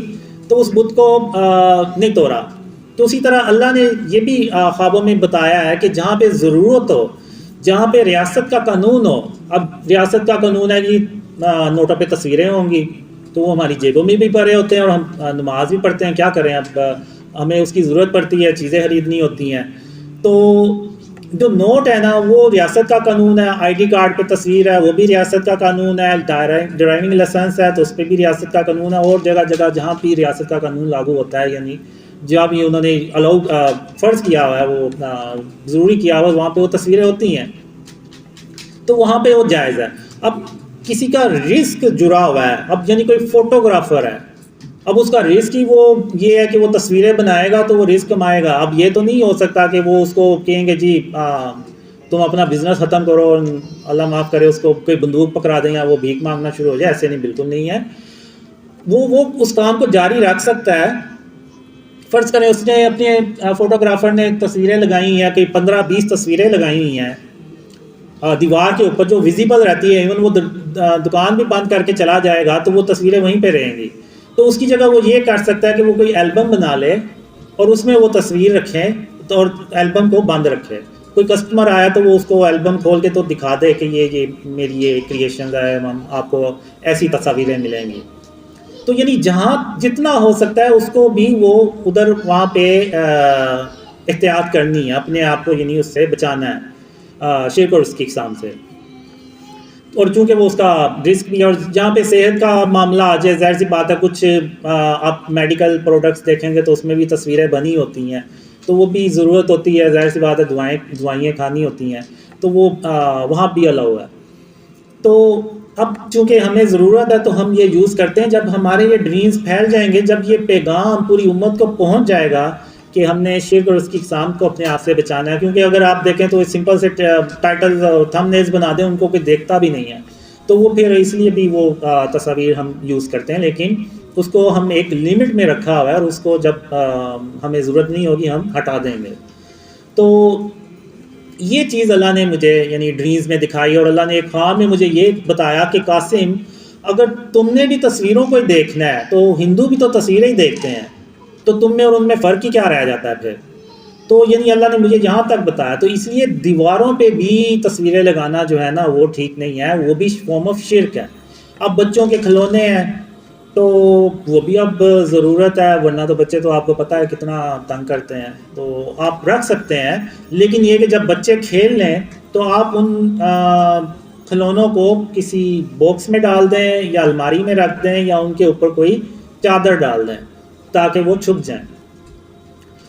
تو اس بت کو نہیں توڑا۔ تو اسی طرح اللہ نے یہ بھی خوابوں میں بتایا ہے کہ جہاں پہ ضرورت ہو، جہاں پہ ریاست کا قانون ہو، اب ریاست کا قانون ہے کہ نوٹوں پہ تصویریں ہوں گی، تو وہ ہماری جیبوں میں بھی پڑے ہوتے ہیں اور ہم نماز بھی پڑھتے ہیں، کیا کریں اب ہمیں اس کی ضرورت پڑتی ہے، چیزیں خریدنی ہوتی ہیں۔ تو جو نوٹ ہے نا وہ ریاست کا قانون ہے، آئی ڈی کارڈ پہ تصویر ہے وہ بھی ریاست کا قانون ہے، ڈرائیونگ لائسنس ہے تو اس پہ بھی ریاست کا قانون ہے، اور جگہ جگہ جہاں بھی ریاست کا قانون لاگو ہوتا ہے، یعنی جہاں بھی انہوں نے فرض کیا ہوا ہے، وہ ضروری کیا ہوا ہے، وہاں پہ وہ تصویریں ہوتی ہیں، تو وہاں پہ وہ جائز ہے۔ اب کسی کا رزق جڑا ہوا ہے، اب یعنی کوئی فوٹوگرافر ہے، اب اس کا رزق ہی وہ یہ ہے کہ وہ تصویریں بنائے گا تو وہ رزق کمائے گا۔ اب یہ تو نہیں ہو سکتا کہ وہ اس کو کہیں گے جی تم اپنا بزنس ختم کرو، اللہ معاف کرے اس کو کوئی بندوق پکڑا دیں یا وہ بھیک مانگنا شروع ہو جائے، ایسے نہیں، بالکل نہیں ہے۔ وہ اس کام کو جاری رکھ سکتا ہے۔ فرض کریں اس نے اپنے فوٹوگرافر نے تصویریں لگائی ہیں کہ 15-20 تصویریں لگائی ہوئی ہیں دیوار کے اوپر جو ویزیبل رہتی ہے، ایون وہ دکان بھی بند کر کے چلا جائے گا تو وہ تصویریں وہیں پہ رہیں گی، تو اس کی جگہ وہ یہ کر سکتا ہے کہ وہ کوئی البم بنا لے اور اس میں وہ تصویر رکھیں اور البم کو بند رکھے۔ کوئی کسٹمر آیا تو وہ اس کو البم کھول کے تو دکھا دے کہ یہ میری یہ کریشنز ہے، آپ کو ایسی تصاویریں ملیں گی۔ تو یعنی جہاں جتنا ہو سکتا ہے اس کو بھی وہ ادھر وہاں پہ احتیاط کرنی ہے، اپنے آپ کو یعنی اس سے بچانا ہے شرک اور اس کی اقسام سے۔ اور چونکہ وہ اس کا رسک بھی ہے، اور جہاں پہ صحت کا معاملہ آ جائے، ظاہر سی بات ہے کچھ آپ میڈیکل پروڈکٹس دیکھیں گے تو اس میں بھی تصویریں بنی ہوتی ہیں، تو وہ بھی ضرورت ہوتی ہے، ظاہر سی بات ہے دوائیں کھانی ہوتی ہیں، تو وہ وہاں بھی الاؤ ہے۔ تو اب چونکہ ہمیں ضرورت ہے تو ہم یہ یوز کرتے ہیں۔ جب ہمارے یہ ڈریمز پھیل جائیں گے، جب یہ پیغام پوری امت کو پہنچ جائے گا کہ ہم نے شرک اور اس کی اقسام کو اپنے آپ سے بچانا ہے، کیونکہ اگر آپ دیکھیں تو سمپل سے ٹائٹلز اور تھم نیلز بنا دیں، ان کو کوئی دیکھتا بھی نہیں ہے، تو وہ پھر اس لیے بھی وہ تصاویر ہم یوز کرتے ہیں، لیکن اس کو ہم ایک لمٹ میں رکھا ہوا ہے، اور اس کو جب ہمیں ضرورت نہیں ہوگی ہم ہٹا دیں گے۔ تو یہ چیز اللہ نے مجھے یعنی ڈریمز میں دکھائی، اور اللہ نے ایک خواب میں مجھے یہ بتایا کہ قاسم اگر تم نے بھی تصویروں کو دیکھنا ہے تو ہندو بھی تو تصویریں ہی دیکھتے ہیں، تو تم میں اور ان میں فرق ہی کیا رہ جاتا ہے پھر؟ تو یعنی اللہ نے مجھے یہاں تک بتایا، تو اس لیے دیواروں پہ بھی تصویریں لگانا جو ہے نا وہ ٹھیک نہیں ہے، وہ بھی فارم آف شرک ہے۔ اب بچوں کے کھلونے ہیں تو وہ بھی اب ضرورت ہے، ورنہ تو بچے تو آپ کو پتہ ہے کتنا تنگ کرتے ہیں، تو آپ رکھ سکتے ہیں، لیکن یہ کہ جب بچے کھیل لیں تو آپ ان کھلونوں کو کسی باکس میں ڈال دیں یا الماری میں رکھ دیں یا ان کے اوپر کوئی چادر ڈال دیں تاکہ وہ چھپ جائیں۔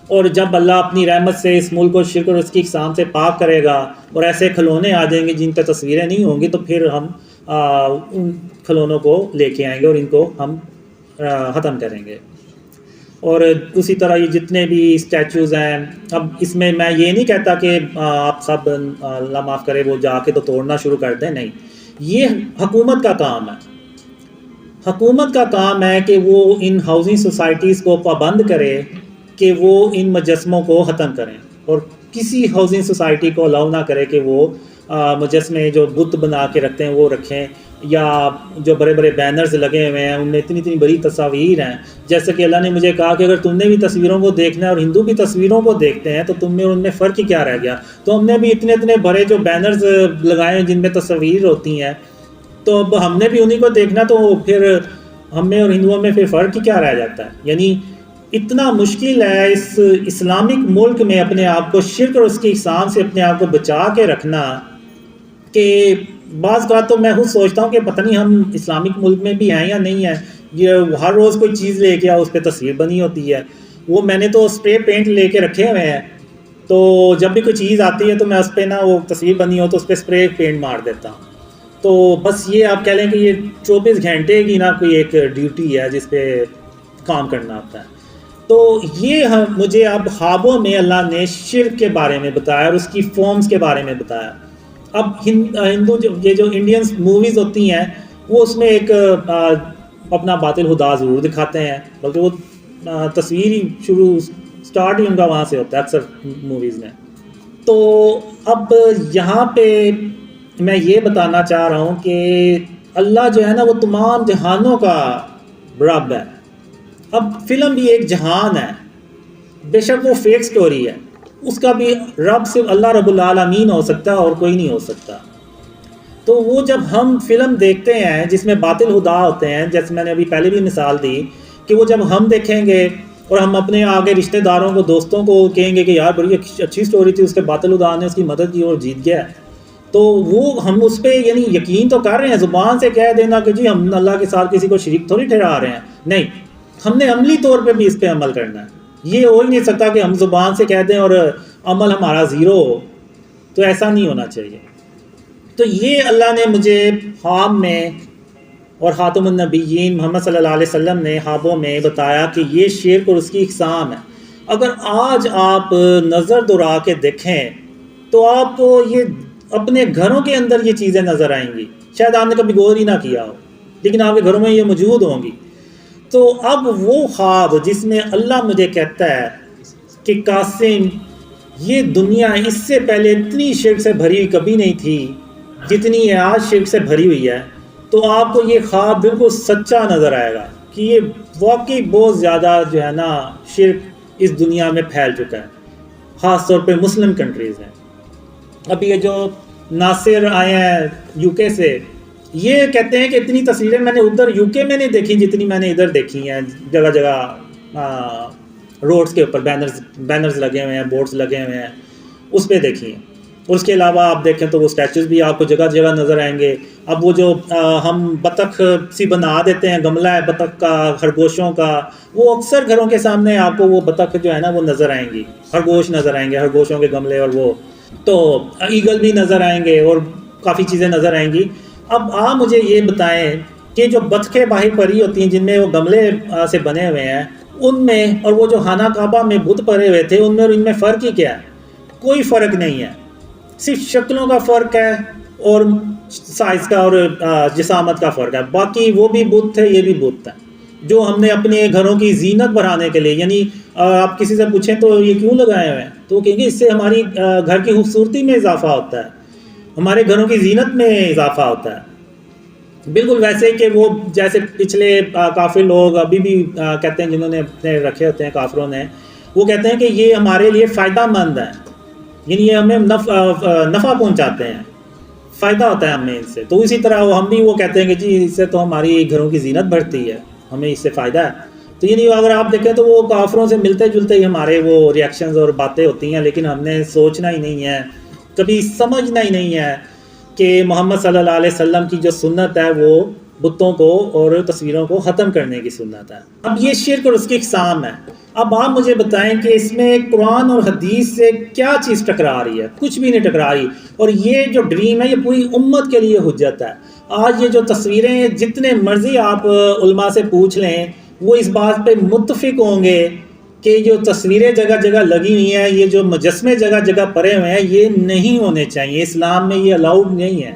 اور جب اللہ اپنی رحمت سے اس ملک کو شرک اور اس کی اقسام سے پاک کرے گا اور ایسے کھلونے آ جائیں گے جن پہ تصویریں نہیں ہوں گی، تو پھر ہم ان کھلونوں کو لے کے آئیں گے اور ان کو ہم ختم کریں گے۔ اور اسی طرح یہ جتنے بھی اسٹیچوز ہیں، اب اس میں یہ نہیں کہتا کہ آپ سب اللہ معاف کرے وہ جا کے تو توڑنا شروع کر دیں، نہیں، یہ حکومت کا کام ہے۔ حکومت کا کام ہے کہ وہ ان ہاؤسنگ سوسائٹیز کو پابند کرے کہ وہ ان مجسموں کو ختم کریں، اور کسی ہاؤسنگ سوسائٹی کو الاؤ نہ کرے کہ وہ مجسمے جو بت بنا کے رکھتے ہیں وہ رکھیں، یا جو بڑے بڑے بینرز لگے ہوئے ہیں ان میں اتنی بڑی تصاویر ہیں۔ جیسے کہ اللہ نے مجھے کہا کہ اگر تم نے بھی تصویروں کو دیکھنا ہے اور ہندو بھی تصویروں کو دیکھتے ہیں تو تم میں اور ان میں فرق ہی کیا رہ گیا؟ تو ہم نے بھی اتنے بڑے جو بینرز لگائے ہیں جن میں تصاویر ہوتی ہیں، تو اب ہم نے بھی انہیں کو دیکھنا، تو پھر ہم میں اور ہندوؤں میں پھر فرق ہی کیا رہ جاتا ہے؟ یعنی اتنا مشکل ہے اس اسلامک ملک میں اپنے آپ کو شرک اور اس کی اقسام سے اپنے آپ کو بچا کے رکھنا کہ بعض بات تو میں خود سوچتا ہوں کہ پتہ نہیں ہم اسلامک ملک میں بھی ہیں یا نہیں ہیں. یہ ہر روز کوئی چیز لے کے اس پہ تصویر بنی ہوتی ہے. وہ میں نے تو اسپرے پینٹ لے کے رکھے ہوئے ہیں، تو جب بھی کوئی چیز آتی ہے تو میں اس پہ نا وہ تصویر بنی ہو تو اس پہ اسپرے پینٹ مار دیتا ہوں. تو بس یہ آپ کہہ لیں کہ یہ 24 گھنٹے کی نا کوئی ایک ڈیوٹی ہے جس پہ کام کرنا ہوتا ہے. تو یہ مجھے اب خوابوں میں اللہ نے شرک کے بارے میں بتایا اور اس کی فارمز کے بارے میں بتایا. اب ہندو یہ جو انڈینس موویز ہوتی ہیں وہ اس میں ایک اپنا باطل خدا ضرور دکھاتے ہیں، بلکہ وہ تصویر ہی سٹارٹ ہی ان کا وہاں سے ہوتا ہے اکثر موویز میں. تو اب یہاں پہ میں یہ بتانا چاہ رہا ہوں کہ اللہ جو ہے نا وہ تمام جہانوں کا رب ہے. اب فلم بھی ایک جہان ہے، بے شک وہ فیک سٹوری ہے، اس کا بھی رب صرف اللہ رب العالمین ہو سکتا ہے اور کوئی نہیں ہو سکتا. تو وہ جب ہم فلم دیکھتے ہیں جس میں باطل خدا ہوتے ہیں، جیسے میں نے ابھی پہلے بھی مثال دی کہ وہ جب ہم دیکھیں گے اور ہم اپنے آگے رشتہ داروں کو دوستوں کو کہیں گے کہ یار بڑی اچھی سٹوری تھی، اس کے باطل خدا نے اس کی مدد کی اور جیت گیا، تو وہ ہم اس پہ یعنی یقین تو کر رہے ہیں، زبان سے کہہ دینا کہ جی ہم اللہ کے ساتھ کسی کو شریک تھوڑی ٹھہرا رہے ہیں، نہیں، ہم نے عملی طور پہ بھی اس پہ عمل کرنا ہے. یہ ہو ہی نہیں سکتا کہ ہم زبان سے کہہ دیں اور عمل ہمارا زیرو ہو، تو ایسا نہیں ہونا چاہیے. تو یہ اللہ نے مجھے خواب میں اور خاتم النبیین محمد صلی اللہ علیہ وسلم نے خوابوں میں بتایا کہ یہ شرک اور اس کی اقسام ہے. اگر آج آپ نظر دوڑا کے دیکھیں تو آپ کو یہ اپنے گھروں کے اندر یہ چیزیں نظر آئیں گی، شاید آپ نے کبھی غور ہی نہ کیا ہو لیکن آپ کے گھروں میں یہ موجود ہوں گی. تو اب وہ خواب جس میں اللہ مجھے کہتا ہے کہ قاسم یہ دنیا اس سے پہلے اتنی شرک سے بھری ہوئی کبھی نہیں تھی جتنی ہے آج شرک سے بھری ہوئی ہے، تو آپ کو یہ خواب بالکل سچا نظر آئے گا کہ یہ واقعی بہت زیادہ جو ہے نا شرک اس دنیا میں پھیل چکا ہے، خاص طور پہ مسلم کنٹریز ہیں. اب یہ جو ناصر آئے ہیں یو کے سے، یہ کہتے ہیں کہ اتنی تصویریں میں نے ادھر یو کے میں نہیں دیکھی جتنی میں نے ادھر دیکھی ہیں. جگہ جگہ روڈز کے اوپر بینرز لگے ہوئے ہیں، بورڈز لگے ہوئے ہیں، اس پہ دیکھی ہیں. اور اس کے علاوہ آپ دیکھیں تو وہ اسٹیچوز بھی آپ کو جگہ جگہ نظر آئیں گے. اب وہ جو ہم بطخ سی بنا دیتے ہیں، گملہ ہے بطخ کا، خرگوشوں کا، وہ اکثر گھروں کے سامنے آپ کو وہ بطخ جو ہے نا وہ نظر آئیں گی، خرگوش نظر آئیں گے، خرگوشوں کے گملے، اور وہ تو ایگل بھی نظر آئیں گے اور کافی چیزیں نظر آئیں گی. اب آپ مجھے یہ بتائیں کہ جو بطخیں باہر پری ہوتی ہیں جن میں وہ گملے سے بنے ہوئے ہیں، ان میں اور وہ جو خانہ کعبہ میں بت پڑے ہوئے تھے ان میں اور ان میں فرق ہی کیا ہے؟ کوئی فرق نہیں ہے، صرف شکلوں کا فرق ہے اور سائز کا اور جسامت کا فرق ہے. باقی وہ بھی بت تھے، یہ بھی بت ہیں جو ہم نے اپنے گھروں کی زینت بڑھانے کے لیے، یعنی آپ کسی سے پوچھیں تو یہ کیوں لگائے ہوئے ہیں تو وہ کہیں گے اس سے ہماری گھر کی خوبصورتی میں اضافہ ہوتا ہے، ہمارے گھروں کی زینت میں اضافہ ہوتا ہے. بالکل ویسے کہ وہ جیسے پچھلے کافر لوگ ابھی بھی کہتے ہیں، جنہوں نے اپنے رکھے ہوتے ہیں کافروں نے، وہ کہتے ہیں کہ یہ ہمارے لیے فائدہ مند ہے، یعنی یہ ہمیں نفع پہنچاتے ہیں، فائدہ ہوتا ہے ہمیں ان سے. تو اسی طرح ہم بھی وہ کہتے ہیں کہ جی اس سے تو ہماری گھروں کی زینت بڑھتی ہے، ہمیں اس سے فائدہ ہے. تو یعنی اگر آپ دیکھیں تو وہ کافروں سے ملتے جلتے ہی ہمارے وہ ریئیکشنز اور باتیں ہوتی ہیں، لیکن ہم نے سوچنا ہی نہیں ہے، کبھی سمجھنا ہی نہیں ہے کہ محمد صلی اللہ علیہ وسلم کی جو سنت ہے وہ بتوں کو اور تصویروں کو ختم کرنے کی سنت ہے. اب یہ شرک اور اس کی اقسام ہے. اب آپ مجھے بتائیں کہ اس میں قرآن اور حدیث سے کیا چیز ٹکرا رہی ہے؟ کچھ بھی نہیں ٹکرا رہی. اور یہ جو ڈریم ہے یہ پوری امت کے لیے حجت ہے. آج یہ جو تصویریں جتنے مرضی آپ علماء سے پوچھ لیں وہ اس بات پہ متفق ہوں گے کہ جو تصویریں جگہ جگہ لگی ہوئی ہیں، یہ جو مجسمے جگہ جگہ پڑے ہوئے ہیں، یہ نہیں ہونے چاہیے، اسلام میں یہ الاؤڈ نہیں ہے.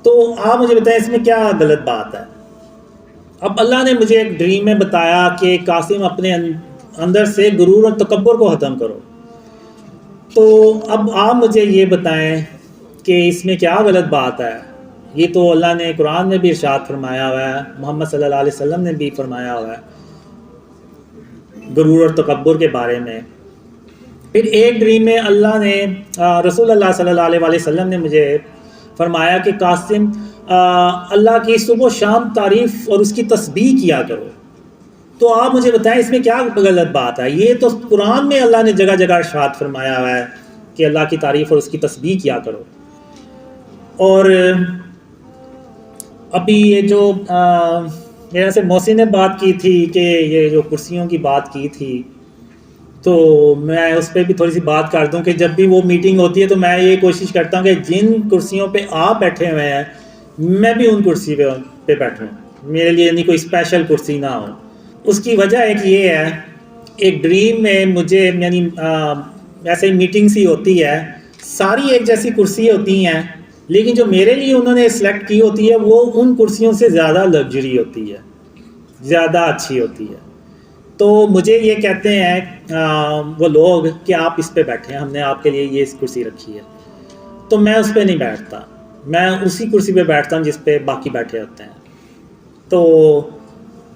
تو آپ مجھے بتائیں اس میں کیا غلط بات ہے؟ اب اللہ نے مجھے ایک ڈریم میں بتایا کہ قاسم اپنے اندر سے غرور اور تکبر کو ختم کرو. تو اب آپ مجھے یہ بتائیں کہ اس میں کیا غلط بات ہے؟ یہ تو اللہ نے قرآن میں بھی ارشاد فرمایا ہوا ہے، محمد صلی اللہ علیہ وسلم نے بھی فرمایا ہوا ہے غرور اور تکبر کے بارے میں. پھر ایک ڈریم میں اللہ نے رسول اللہ صلی اللہ علیہ وسلم نے مجھے فرمایا کہ قاسم اللہ کی صبح و شام تعریف اور اس کی تسبیح کیا کرو. تو آپ مجھے بتائیں اس میں کیا غلط بات ہے؟ یہ تو قرآن میں اللہ نے جگہ جگہ ارشاد فرمایا ہوا ہے کہ اللہ کی تعریف اور اس کی تسبیح کیا کرو. اور ابھی یہ جو میرے سے محسن نے بات کی تھی کہ یہ جو کرسیوں کی بات کی تھی، تو میں اس پہ بھی تھوڑی سی بات کر دوں کہ جب بھی وہ میٹنگ ہوتی ہے تو میں یہ کوشش کرتا ہوں کہ جن کرسیوں پہ آپ بیٹھے ہوئے ہیں میں بھی ان کرسی پہ بیٹھوں، میرے لیے یعنی کوئی اسپیشل کرسی نہ ہو. اس کی وجہ ایک یہ ہے، ایک ڈریم میں مجھے یعنی ایسے ہی میٹنگ سی ہوتی ہے، ساری ایک جیسی کرسی ہوتی ہیں، لیکن جو میرے لیے انہوں نے سلیکٹ کی ہوتی ہے وہ ان کرسیوں سے زیادہ لگژری ہوتی ہے، زیادہ اچھی ہوتی ہے. تو مجھے یہ کہتے ہیں وہ لوگ کہ آپ اس پہ بیٹھیں، ہم نے آپ کے لیے یہ کرسی رکھی ہے. تو میں اس پہ نہیں بیٹھتا، میں اسی کرسی پہ بیٹھتا ہوں جس پہ باقی بیٹھے ہوتے ہیں. تو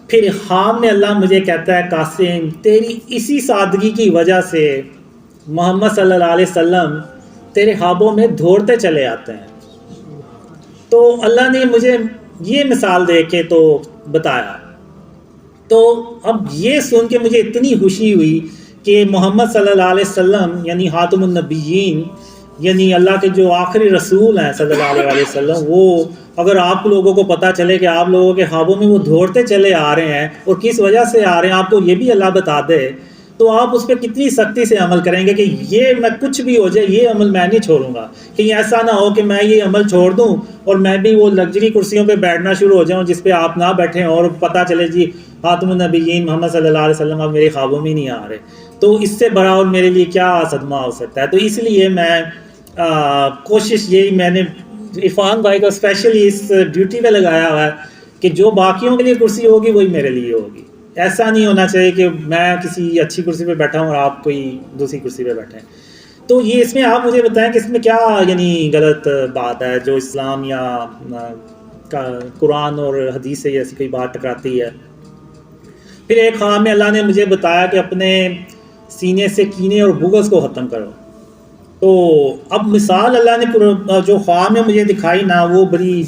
پھر خواب میں اللہ مجھے کہتا ہے قاسم تیری اسی سادگی کی وجہ سے محمد صلی اللہ علیہ وسلم تیرے خوابوں میں دوڑتے چلے آتے ہیں. تو اللہ نے مجھے یہ مثال دے کے تو بتایا. تو اب یہ سن کے مجھے اتنی خوشی ہوئی کہ محمد صلی اللہ علیہ وسلم یعنی خاتم النبیین، یعنی اللہ کے جو آخری رسول ہیں صلی اللہ علیہ وسلم، وہ اگر آپ لوگوں کو پتہ چلے کہ آپ لوگوں کے خوابوں میں وہ دوڑتے چلے آ رہے ہیں اور کس وجہ سے آ رہے ہیں، آپ کو یہ بھی اللہ بتا دے، تو آپ اس پہ کتنی سختی سے عمل کریں گے کہ یہ میں کچھ بھی ہو جائے یہ عمل میں نہیں چھوڑوں گا. کہیں ایسا نہ ہو کہ میں یہ عمل چھوڑ دوں اور میں بھی وہ لگژری کرسیوں پہ بیٹھنا شروع ہو جاؤں جس پہ آپ نہ بیٹھیں اور پتہ چلے جی خاتم النبیین محمد صلی اللہ علیہ وسلم اب میرے خوابوں میں نہیں آ رہے. تو اس سے بڑا اور میرے لیے کیا صدمہ ہو سکتا ہے. تو اس لیے میں کوشش یہی میں نے عرفان بھائی کو اسپیشلی اس ڈیوٹی پہ لگایا ہوا ہے کہ جو باقیوں کے لیے کرسی ہوگی وہی میرے لیے ہوگی. ایسا نہیں ہونا چاہیے کہ میں کسی اچھی کرسی پہ بیٹھا ہوں اور آپ کوئی دوسری کرسی پہ بیٹھیں. تو یہ اس میں آپ مجھے بتائیں کہ اس میں کیا یعنی غلط بات ہے جو اسلام یا قرآن اور حدیث سے ایسی کوئی بات ٹکراتی ہے. پھر ایک خواب میں اللہ نے مجھے بتایا کہ اپنے سینے سے کینے اور بغض کو ختم کرو. تو اب مثال اللہ نے جو خواب میں مجھے دکھائی نا وہ بڑی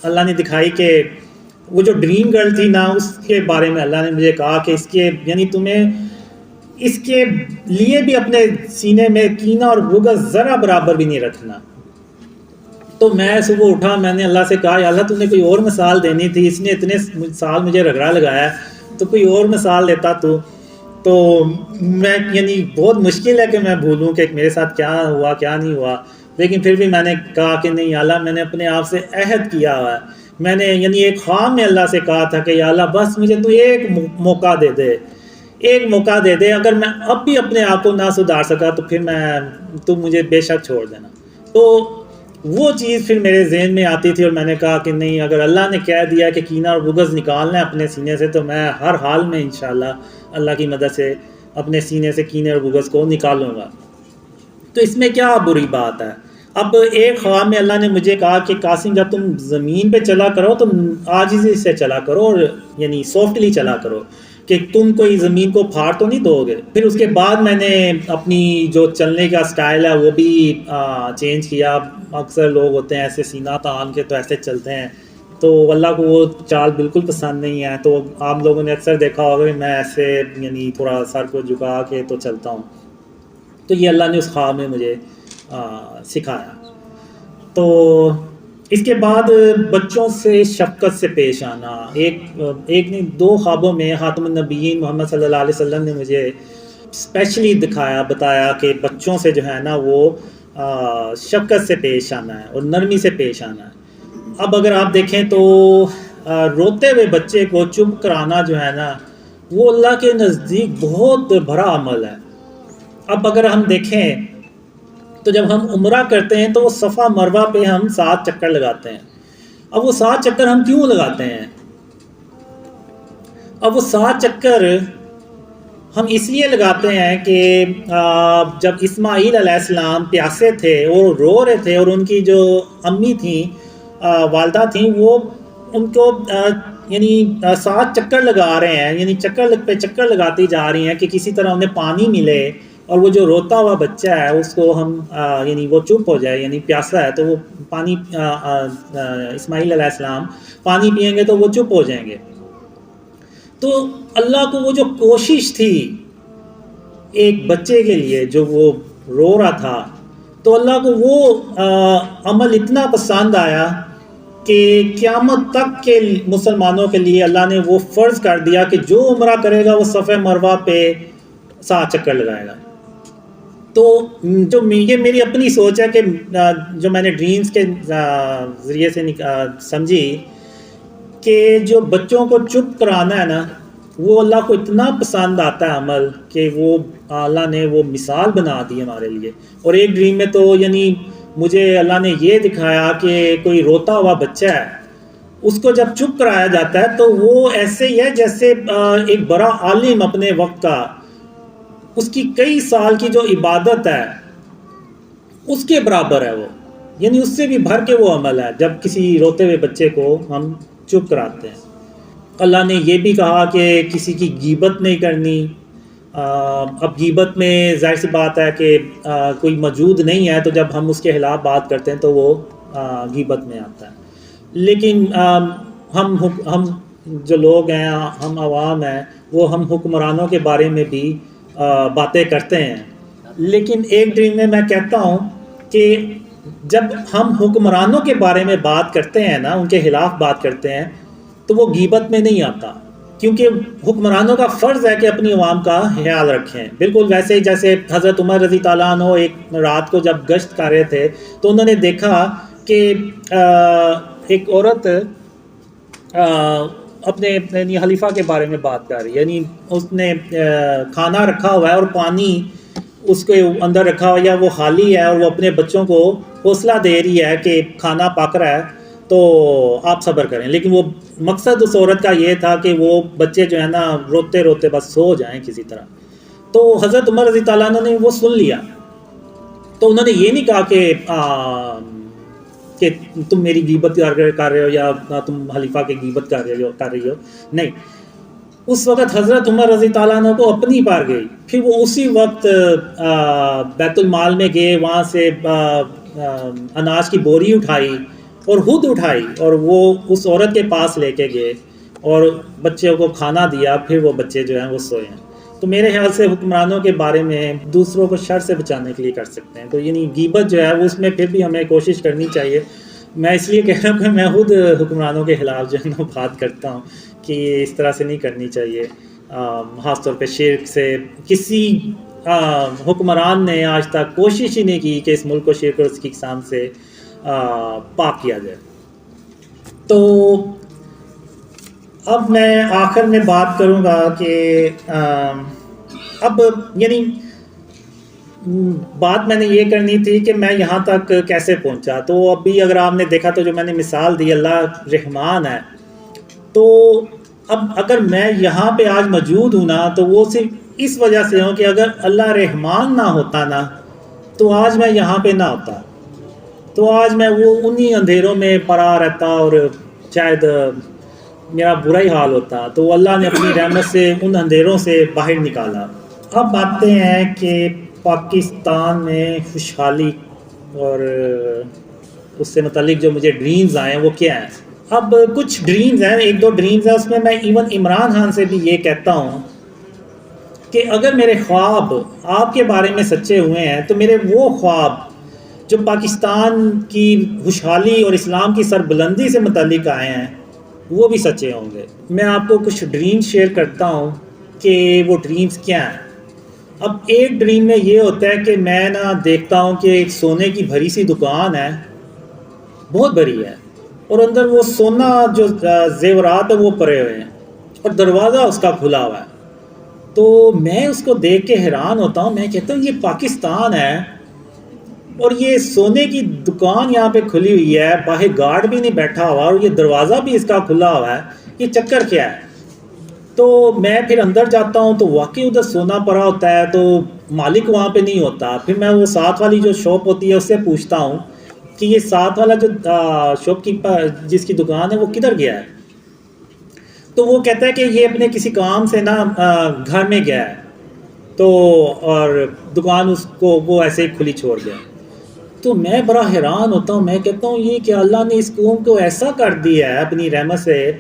اللہ نے دکھائی کہ وہ جو ڈریم گرل تھی نا اس کے بارے میں اللہ نے مجھے کہا کہ اس کے یعنی تمہیں اس کے لیے بھی اپنے سینے میں کینہ اور بغض ذرا برابر بھی نہیں رکھنا. تو میں صبح اٹھا، میں نے اللہ سے کہا یا اللہ تو نے کوئی اور مثال دینی تھی، اس نے اتنے سال مجھے رگڑا لگایا تو کوئی اور مثال دیتا تو میں یعنی بہت مشکل ہے کہ میں بھولوں کہ میرے ساتھ کیا ہوا کیا نہیں ہوا. لیکن پھر بھی میں نے کہا کہ نہیں اللہ میں نے اپنے آپ سے عہد کیا ہوا ہے. میں نے یعنی ایک خواب میں اللہ سے کہا تھا کہ یا اللہ بس مجھے تو ایک موقع دے دے، ایک موقع دے دے، اگر میں اب بھی اپنے آپ کو نہ سدھار سکا تو پھر تو مجھے بے شک چھوڑ دینا. تو وہ چیز پھر میرے ذہن میں آتی تھی اور میں نے کہا کہ نہیں اگر اللہ نے کہہ دیا کہ کینہ اور بغض نکالنا ہے اپنے سینے سے تو میں ہر حال میں انشاءاللہ اللہ کی مدد سے اپنے سینے سے کینے اور بغض کو نکالوں گا. تو اس میں کیا بری بات ہے؟ اب ایک خواب میں اللہ نے مجھے کہا کہ قاسم جب تم زمین پہ چلا کرو تو عاجزی سے چلا کرو اور یعنی سافٹلی چلا کرو کہ تم کوئی زمین کو پھاڑ تو نہیں دو گے. پھر اس کے بعد میں نے اپنی جو چلنے کا سٹائل ہے وہ بھی چینج کیا. اکثر لوگ ہوتے ہیں ایسے سینہ تان کے تو ایسے چلتے ہیں، تو اللہ کو وہ چال بالکل پسند نہیں ہے. تو آپ لوگوں نے اکثر دیکھا ہوگا کہ میں ایسے یعنی تھوڑا سر کو جھکا کے تو چلتا ہوں. تو یہ اللہ نے اس خواب میں مجھے سکھایا. تو اس کے بعد بچوں سے شفقت سے پیش آنا، ایک نہیں دو خوابوں میں خاتم النبیین محمد صلی اللہ علیہ وسلم نے مجھے اسپیشلی بتایا کہ بچوں سے جو ہے نا وہ شفقت سے پیش آنا ہے اور نرمی سے پیش آنا ہے. اب اگر آپ دیکھیں تو روتے ہوئے بچے کو چپ کرانا جو ہے نا وہ اللہ کے نزدیک بہت بڑا عمل ہے. اب اگر ہم دیکھیں تو جب ہم عمرہ کرتے ہیں تو وہ صفا مروہ پہ ہم 7 چکر لگاتے ہیں. اب وہ 7 چکر ہم کیوں لگاتے ہیں؟ اب وہ 7 چکر ہم اس لیے لگاتے ہیں کہ جب اسماعیل علیہ السلام پیاسے تھے اور رو رہے تھے اور ان کی جو امی تھیں والدہ تھیں وہ ان کو یعنی 7 چکر لگا رہے ہیں، یعنی چکر پہ چکر لگاتی جا رہی ہیں کہ کسی طرح انہیں پانی ملے اور وہ جو روتا ہوا بچہ ہے اس کو ہم یعنی وہ چپ ہو جائے، یعنی پیاسا ہے تو وہ پانی اسماعیل علیہ السلام پانی پئیں گے تو وہ چپ ہو جائیں گے. تو اللہ کو وہ جو کوشش تھی ایک بچے کے لیے جو وہ رو رہا تھا، تو اللہ کو وہ عمل اتنا پسند آیا کہ قیامت تک کے مسلمانوں کے لیے اللہ نے وہ فرض کر دیا کہ جو عمرہ کرے گا وہ صفحہ مروہ پہ 7 چکر لگائے گا. تو جو یہ میری اپنی سوچ ہے کہ جو میں نے ڈریمز کے ذریعے سے سمجھی کہ جو بچوں کو چپ کرانا ہے نا، وہ اللہ کو اتنا پسند آتا ہے عمل کہ وہ اللہ نے وہ مثال بنا دی ہمارے لیے. اور ایک ڈریم میں تو یعنی مجھے اللہ نے یہ دکھایا کہ کوئی روتا ہوا بچہ ہے، اس کو جب چپ کرایا جاتا ہے تو وہ ایسے ہی ہے جیسے ایک بڑا عالم اپنے وقت کا، اس کی کئی سال کی جو عبادت ہے اس کے برابر ہے وہ، یعنی اس سے بھی بھر کے وہ عمل ہے جب کسی روتے ہوئے بچے کو ہم چپ کراتے ہیں. اللہ نے یہ بھی کہا کہ کسی کی غیبت نہیں کرنی. اب غیبت میں ظاہر سی بات ہے کہ کوئی موجود نہیں ہے تو جب ہم اس کے خلاف بات کرتے ہیں تو وہ غیبت میں آتا ہے. لیکن ہم جو لوگ ہیں، ہم عوام ہیں، وہ ہم حکمرانوں کے بارے میں بھی باتیں کرتے ہیں. لیکن ایک ڈریم میں میں کہتا ہوں کہ جب ہم حکمرانوں کے بارے میں بات کرتے ہیں نا، ان کے خلاف بات کرتے ہیں، تو وہ غیبت میں نہیں آتا، کیونکہ حکمرانوں کا فرض ہے کہ اپنی عوام کا خیال رکھیں. بالکل ویسے ہی جیسے حضرت عمر رضی تعالیٰ عنہ ایک رات کو جب گشت کر رہے تھے تو انہوں نے دیکھا کہ ایک عورت اپنے یعنی خلیفہ کے بارے میں بات کر رہی ہے، یعنی اس نے کھانا رکھا ہوا ہے اور پانی اس کے اندر رکھا ہوا، یا وہ خالی ہے اور وہ اپنے بچوں کو حوصلہ دے رہی ہے کہ کھانا پک رہا ہے تو آپ صبر کریں. لیکن وہ مقصد اس عورت کا یہ تھا کہ وہ بچے جو ہے نا روتے روتے بس سو جائیں کسی طرح. تو حضرت عمر رضی تعالیٰ عنہ نے وہ سن لیا، تو انہوں نے یہ نہیں کہا کہ تم میری غیبت کر رہے ہو یا تم خلیفہ کی غیبت کر رہی ہو. نہیں، اس وقت حضرت عمر رضی تعالیٰ عنہ کو اپنی بار گئی. پھر وہ اسی وقت بیت المال میں گئے، وہاں سے اناج کی بوری اٹھائی اور خود اٹھائی اور وہ اس عورت کے پاس لے کے گئے اور بچوں کو کھانا دیا. پھر وہ بچے جو ہیں وہ سوئے ہیں. تو میرے خیال سے حکمرانوں کے بارے میں دوسروں کو شر سے بچانے کے لیے کر سکتے ہیں. تو یعنی غیبت جو ہے وہ اس میں پھر بھی ہمیں کوشش کرنی چاہیے. میں اس لیے کہہ رہا ہوں کہ میں خود حکمرانوں کے خلاف جو ہے نا بات کرتا ہوں کہ اس طرح سے نہیں کرنی چاہیے. خاص طور پہ شرک سے کسی حکمران نے آج تک کوشش ہی نہیں کی کہ اس ملک کو شرک اور اس کی اقسام سے پاک کیا جائے. تو اب میں آخر میں بات کروں گا کہ اب یعنی بات میں نے یہ کرنی تھی کہ میں یہاں تک کیسے پہنچا. تو ابھی اگر آپ نے دیکھا تو جو میں نے مثال دی، اللہ رحمان ہے. تو اب اگر میں یہاں پہ آج موجود ہوں نا تو وہ صرف اس وجہ سے ہوں کہ اگر اللہ رحمان نہ ہوتا نا تو آج میں یہاں پہ نہ ہوتا. تو آج میں وہ انہی اندھیروں میں پڑا رہتا اور شاید میرا برا ہی حال ہوتا. تو اللہ نے اپنی رحمت سے ان اندھیروں سے باہر نکالا. اب باتیں ہیں کہ پاکستان میں خوشحالی اور اس سے متعلق جو مجھے ڈریمز آئے ہیں وہ کیا ہیں. اب کچھ ڈریمز ہیں، ایک دو ڈریمز ہیں، اس میں ایون عمران خان سے بھی یہ کہتا ہوں کہ اگر میرے خواب آپ کے بارے میں سچے ہوئے ہیں تو میرے وہ خواب جو پاکستان کی خوشحالی اور اسلام کی سربلندی سے متعلق آئے ہیں وہ بھی سچے ہوں گے. میں آپ کو کچھ ڈریمز شیئر کرتا ہوں کہ وہ ڈریمز کیا ہیں. اب ایک ڈریم میں یہ ہوتا ہے کہ میں نا دیکھتا ہوں کہ ایک سونے کی بھری سی دکان ہے، بہت بڑی ہے، اور اندر وہ سونا جو زیورات ہے وہ پڑے ہوئے ہیں اور دروازہ اس کا کھلا ہوا ہے. تو میں اس کو دیکھ کے حیران ہوتا ہوں. میں کہتا ہوں یہ پاکستان ہے اور یہ سونے کی دکان یہاں پہ کھلی ہوئی ہے، باہر گارڈ بھی نہیں بیٹھا ہوا اور یہ دروازہ بھی اس کا کھلا ہوا ہے، یہ چکر کیا ہے. تو میں پھر اندر جاتا ہوں تو واقعی ادھر سونا پڑا ہوتا ہے، تو مالک وہاں پہ نہیں ہوتا. پھر میں وہ ساتھ والی جو شاپ ہوتی ہے اس سے پوچھتا ہوں کہ یہ ساتھ والا جو شاپ کیپر جس کی دکان ہے وہ کدھر گیا ہے. تو وہ کہتا ہے کہ یہ اپنے کسی کام سے نا گھر میں گیا ہے. تو اور دکان اس کو وہ ایسے ہی کھلی چھوڑ گیا. تو میں بڑا حیران ہوتا ہوں, میں کہتا ہوں یہ کہ اللہ نے اس قوم کو ایسا کر دیا ہے اپنی رحمت سے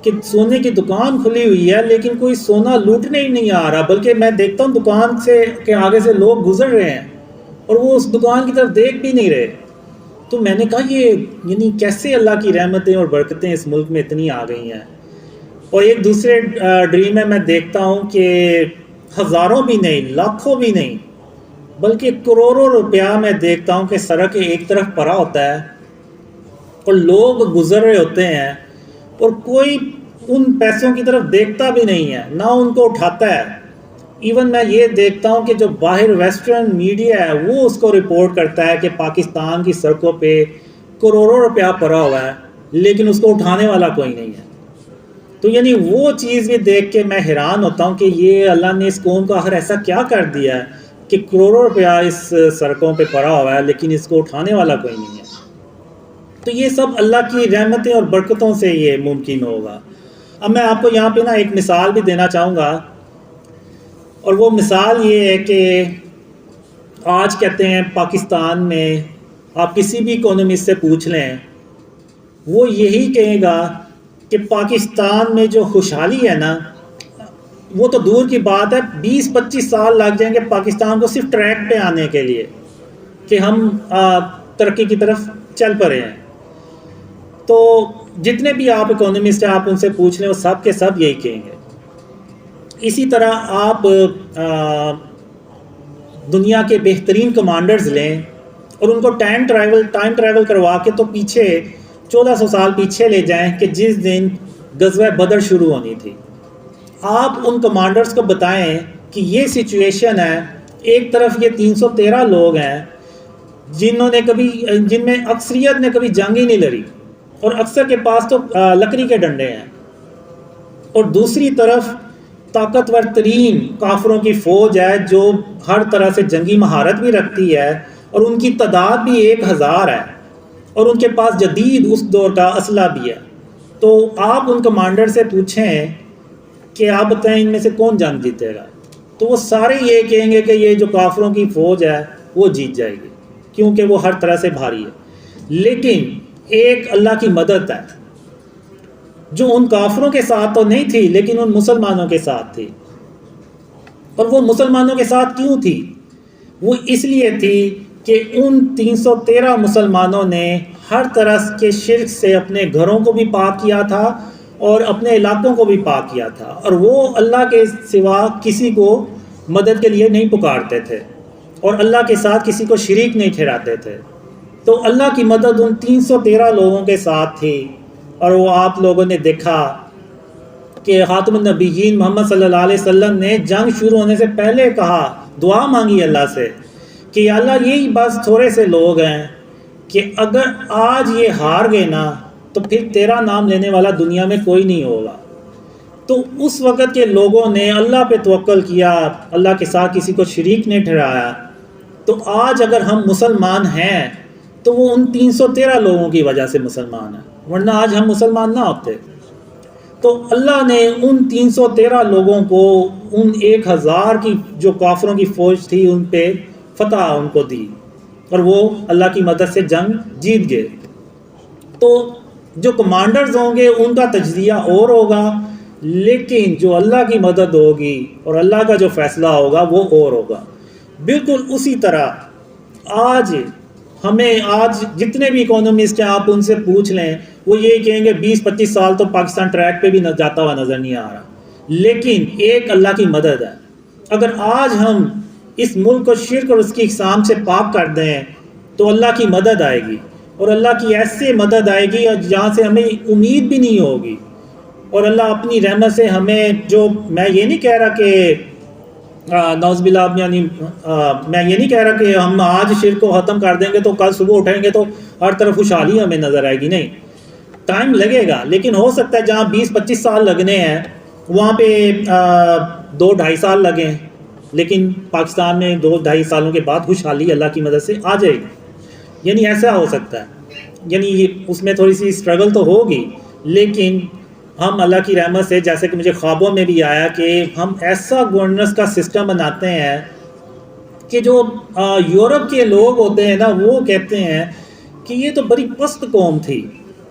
کہ سونے کی دکان کھلی ہوئی ہے لیکن کوئی سونا لوٹنے ہی نہیں آ رہا, بلکہ میں دیکھتا ہوں دکان سے کے آگے سے لوگ گزر رہے ہیں اور وہ اس دکان کی طرف دیکھ بھی نہیں رہے. تو میں نے کہا یہ یعنی کیسے اللہ کی رحمتیں اور برکتیں اس ملک میں اتنی آ گئی ہیں. اور ایک دوسرے ڈریم میں دیکھتا ہوں کہ ہزاروں بھی نہیں, لاکھوں بھی نہیں, بلکہ کروڑوں روپیہ میں دیکھتا ہوں کہ سڑک کے ایک طرف پڑا ہوتا ہے اور لوگ گزر رہے ہوتے ہیں اور کوئی ان پیسوں کی طرف دیکھتا بھی نہیں ہے, نہ ان کو اٹھاتا ہے. ایون میں یہ دیکھتا ہوں کہ جو باہر ویسٹرن میڈیا ہے وہ اس کو رپورٹ کرتا ہے کہ پاکستان کی سڑکوں پہ کروڑوں روپیہ پڑا ہوا ہے لیکن اس کو اٹھانے والا کوئی نہیں ہے. تو یعنی وہ چیز بھی دیکھ کے میں حیران ہوتا ہوں کہ یہ اللہ نے اس قوم کا آخر ایسا کیا کر دیا ہے کہ کروڑوں روپیہ اس سڑکوں پہ پڑا ہوا ہے لیکن اس کو اٹھانے والا کوئی نہیں ہے. تو یہ سب اللہ کی رحمتیں اور برکتوں سے یہ ممکن ہوگا. اب میں آپ کو یہاں پہ ایک مثال بھی دینا چاہوں گا, اور وہ مثال یہ ہے کہ آج کہتے ہیں پاکستان میں آپ کسی بھی اکانومسٹ سے پوچھ لیں وہ یہی کہے گا کہ پاکستان میں جو خوشحالی ہے نا, وہ تو دور کی بات ہے, 20-25 سال لگ جائیں گے پاکستان کو صرف ٹریک پہ آنے کے لیے کہ ہم ترقی کی طرف چل پڑے ہیں. تو جتنے بھی آپ اکانومسٹ ہیں آپ ان سے پوچھ لیں وہ سب کے سب یہی کہیں گے. اسی طرح آپ دنیا کے بہترین کمانڈرز لیں اور ان کو ٹائم ٹریول کروا کے تو پیچھے 1400 سال پیچھے لے جائیں کہ جس دن غزوہ بدر شروع ہونی تھی. آپ ان کمانڈرز کو بتائیں کہ یہ سچویشن ہے, ایک طرف یہ 313 لوگ ہیں جن میں اکثریت نے کبھی جنگ ہی نہیں لڑی اور اکثر کے پاس تو لکڑی کے ڈنڈے ہیں, اور دوسری طرف طاقتور ترین کافروں کی فوج ہے جو ہر طرح سے جنگی مہارت بھی رکھتی ہے اور ان کی تعداد بھی 1000 ہے اور ان کے پاس جدید اس دور کا اسلحہ بھی ہے. تو آپ ان کمانڈر سے پوچھیں کہ آپ بتائیں ان میں سے کون جنگ جیتے گا, تو وہ سارے یہ کہیں گے کہ یہ جو کافروں کی فوج ہے وہ جیت جائے گی کیونکہ وہ ہر طرح سے بھاری ہے. لیکن ایک اللہ کی مدد ہے جو ان کافروں کے ساتھ تو نہیں تھی لیکن ان مسلمانوں کے ساتھ تھی. اور وہ مسلمانوں کے ساتھ کیوں تھی؟ وہ اس لیے تھی کہ ان 313 مسلمانوں نے ہر طرح کے شرک سے اپنے گھروں کو بھی پاک کیا تھا اور اپنے علاقوں کو بھی پاک کیا تھا, اور وہ اللہ کے سوا کسی کو مدد کے لیے نہیں پکارتے تھے اور اللہ کے ساتھ کسی کو شریک نہیں ٹھہراتے تھے. تو اللہ کی مدد ان 313 لوگوں کے ساتھ تھی. اور وہ آپ لوگوں نے دیکھا کہ خاتم النبیین محمد صلی اللہ علیہ وسلم نے جنگ شروع ہونے سے پہلے کہا, دعا مانگی اللہ سے کہ یا اللہ یہی بس تھوڑے سے لوگ ہیں کہ اگر آج یہ ہار گئے نا تو پھر تیرا نام لینے والا دنیا میں کوئی نہیں ہوگا. تو اس وقت کے لوگوں نے اللہ پہ توکل کیا, اللہ کے ساتھ کسی کو شریک نہیں ٹھہرایا. تو آج اگر ہم مسلمان ہیں تو وہ ان 313 لوگوں کی وجہ سے مسلمان ہیں, ورنہ آج ہم مسلمان نہ ہوتے. تو اللہ نے ان 313 لوگوں کو ان 1000 کی جو کافروں کی فوج تھی ان پہ فتح ان کو دی اور وہ اللہ کی مدد سے جنگ جیت گئے. تو جو کمانڈرز ہوں گے ان کا تجزیہ اور ہوگا, لیکن جو اللہ کی مدد ہوگی اور اللہ کا جو فیصلہ ہوگا وہ اور ہوگا. بالکل اسی طرح آج جتنے بھی اکانومسٹ ہیں آپ ان سے پوچھ لیں وہ یہی کہیں گے 20-25 سال تو پاکستان ٹریک پہ بھی نہ جاتا ہوا نظر نہیں آ رہا. لیکن ایک اللہ کی مدد ہے. اگر آج ہم اس ملک کو شرک اور اس کی اقسام سے پاک کر دیں تو اللہ کی مدد آئے گی, اور اللہ کی ایسے مدد آئے گی جہاں سے ہمیں امید بھی نہیں ہوگی. اور اللہ اپنی رحمت سے ہمیں, جو میں یہ نہیں کہہ رہا کہ نعوذ باللہ یعنی میں یہ نہیں کہہ رہا کہ ہم آج شرک کو ختم کر دیں گے تو کل صبح اٹھیں گے تو ہر طرف خوشحالی ہمیں نظر آئے گی. نہیں, ٹائم لگے گا, لیکن ہو سکتا ہے جہاں 20-25 سال لگنے ہیں وہاں پہ 2-2.5 سال لگیں, لیکن پاکستان میں 2-2.5 سالوں کے بعد خوشحالی اللہ کی مدد سے آ جائے گی. یعنی ایسا ہو سکتا ہے, یعنی اس میں تھوڑی سی اسٹرگل تو ہوگی, لیکن ہم اللہ کی رحمت سے، جیسے کہ مجھے خوابوں میں بھی آیا کہ ہم ایسا گورننس کا سسٹم بناتے ہیں کہ جو یورپ کے لوگ ہوتے ہیں نا، وہ کہتے ہیں کہ یہ تو بڑی پست قوم تھی،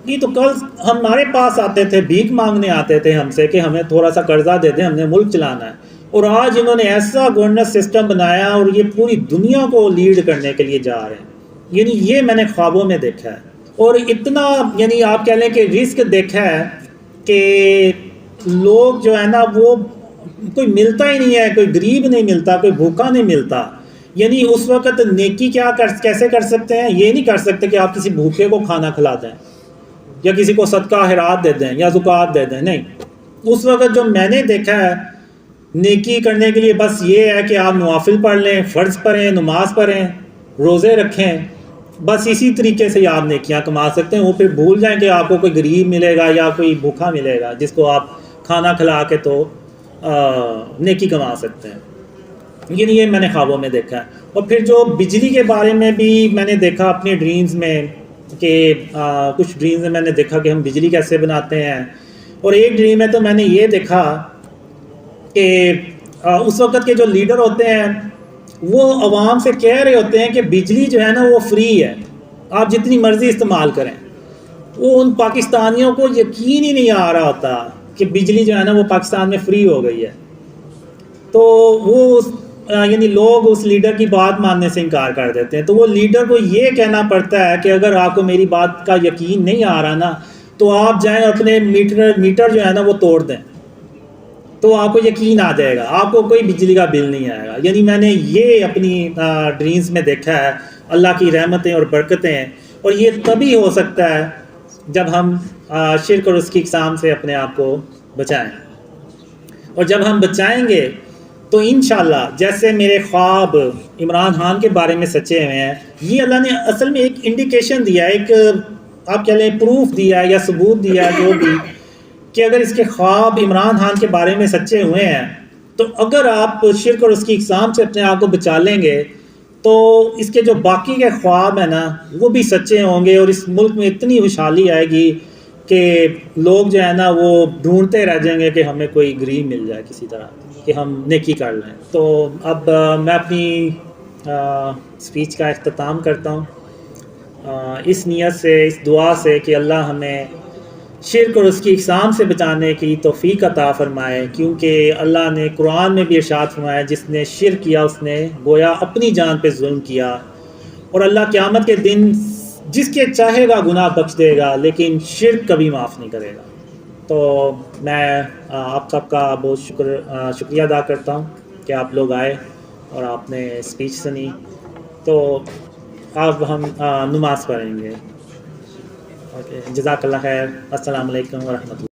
یہ تو کل ہمارے پاس آتے تھے، بھیک مانگنے آتے تھے ہم سے کہ ہمیں تھوڑا سا قرضہ دے دیں، ہم نے ملک چلانا ہے، اور آج انہوں نے ایسا گورننس سسٹم بنایا اور یہ پوری دنیا کو لیڈ کرنے کے لیے جا رہے ہیں۔ یعنی یہ میں نے خوابوں میں دیکھا ہے، اور اتنا یعنی آپ کہہ لیں کہ رسک دیکھا ہے کہ لوگ جو ہے نا وہ کوئی ملتا ہی نہیں ہے، کوئی غریب نہیں ملتا، کوئی بھوکا نہیں ملتا۔ یعنی اس وقت نیکی کیسے کر سکتے ہیں؟ یہ نہیں کر سکتے کہ آپ کسی بھوکے کو کھانا کھلا دیں یا کسی کو صدقہ خیرات دے دیں یا زکوٰۃ دے دیں، نہیں۔ اس وقت جو میں نے دیکھا ہے نیکی کرنے کے لیے بس یہ ہے کہ آپ نوافل پڑھ لیں، فرض پڑھیں، نماز پڑھیں، روزے رکھیں، بس اسی طریقے سے آپ نیکیاں کما سکتے ہیں۔ وہ پھر بھول جائیں کہ آپ کو کوئی غریب ملے گا یا کوئی بھوکا ملے گا جس کو آپ کھانا کھلا کے تو نیکی کما سکتے ہیں۔ یعنی یہ میں نے خوابوں میں دیکھا ہے۔ اور پھر جو بجلی کے بارے میں بھی میں نے دیکھا اپنے ڈریمز میں کہ کچھ ڈریمز میں نے دیکھا کہ ہم بجلی کیسے بناتے ہیں، اور ایک ڈریم میں تو میں نے یہ دیکھا کہ اس وقت کے جو لیڈر ہوتے ہیں وہ عوام سے کہہ رہے ہوتے ہیں کہ بجلی جو ہے نا وہ فری ہے، آپ جتنی مرضی استعمال کریں۔ وہ ان پاکستانیوں کو یقین ہی نہیں آ رہا ہوتا کہ بجلی جو ہے نا وہ پاکستان میں فری ہو گئی ہے، تو وہ یعنی لوگ اس لیڈر کی بات ماننے سے انکار کر دیتے ہیں۔ تو وہ لیڈر کو یہ کہنا پڑتا ہے کہ اگر آپ کو میری بات کا یقین نہیں آ رہا نا تو آپ جائیں اپنے میٹر جو ہے نا وہ توڑ دیں، تو آپ کو یقین آ جائے گا، آپ کو کوئی بجلی کا بل نہیں آئے گا۔ یعنی میں نے یہ اپنی ڈریمز میں دیکھا ہے، اللہ کی رحمتیں اور برکتیں ہیں، اور یہ تبھی ہو سکتا ہے جب ہم شرک اور اس کی اقسام سے اپنے آپ کو بچائیں، اور جب ہم بچائیں گے تو انشاءاللہ جیسے میرے خواب عمران خان کے بارے میں سچے ہوئے ہیں، یہ اللہ نے اصل میں ایک انڈیکیشن دیا ہے، ایک آپ کہہ لیں پروف دیا ہے یا ثبوت دیا ہے جو بھی، کہ اگر اس کے خواب عمران خان کے بارے میں سچے ہوئے ہیں تو اگر آپ شرک اور اس کی اقسام سے اپنے آپ کو بچا لیں گے تو اس کے جو باقی کے خواب ہیں نا وہ بھی سچے ہوں گے، اور اس ملک میں اتنی خوشحالی آئے گی کہ لوگ جو ہے نا وہ ڈھونڈتے رہ جائیں گے کہ ہمیں کوئی غریب مل جائے کسی طرح کہ ہم نیکی کر لیں۔ تو اب میں اپنی اسپیچ کا اختتام کرتا ہوں اس نیت سے، اس دعا سے کہ اللہ ہمیں شرک اور اس کی اقسام سے بچانے کی توفیق عطا فرمائے، کیونکہ اللہ نے قرآن میں بھی ارشاد فرمایا جس نے شرک کیا اس نے گویا اپنی جان پہ ظلم کیا، اور اللہ قیامت کے دن جس کے چاہے گا گناہ بخش دے گا لیکن شرک کبھی معاف نہیں کرے گا۔ تو میں آپ سب کا بہت شکریہ ادا کرتا ہوں کہ آپ لوگ آئے اور آپ نے اسپیچ سنی۔ تو اب ہم نماز پڑھیں گے۔ اوکے، جزاک اللہ خیر، السلام علیکم ورحمۃ اللہ۔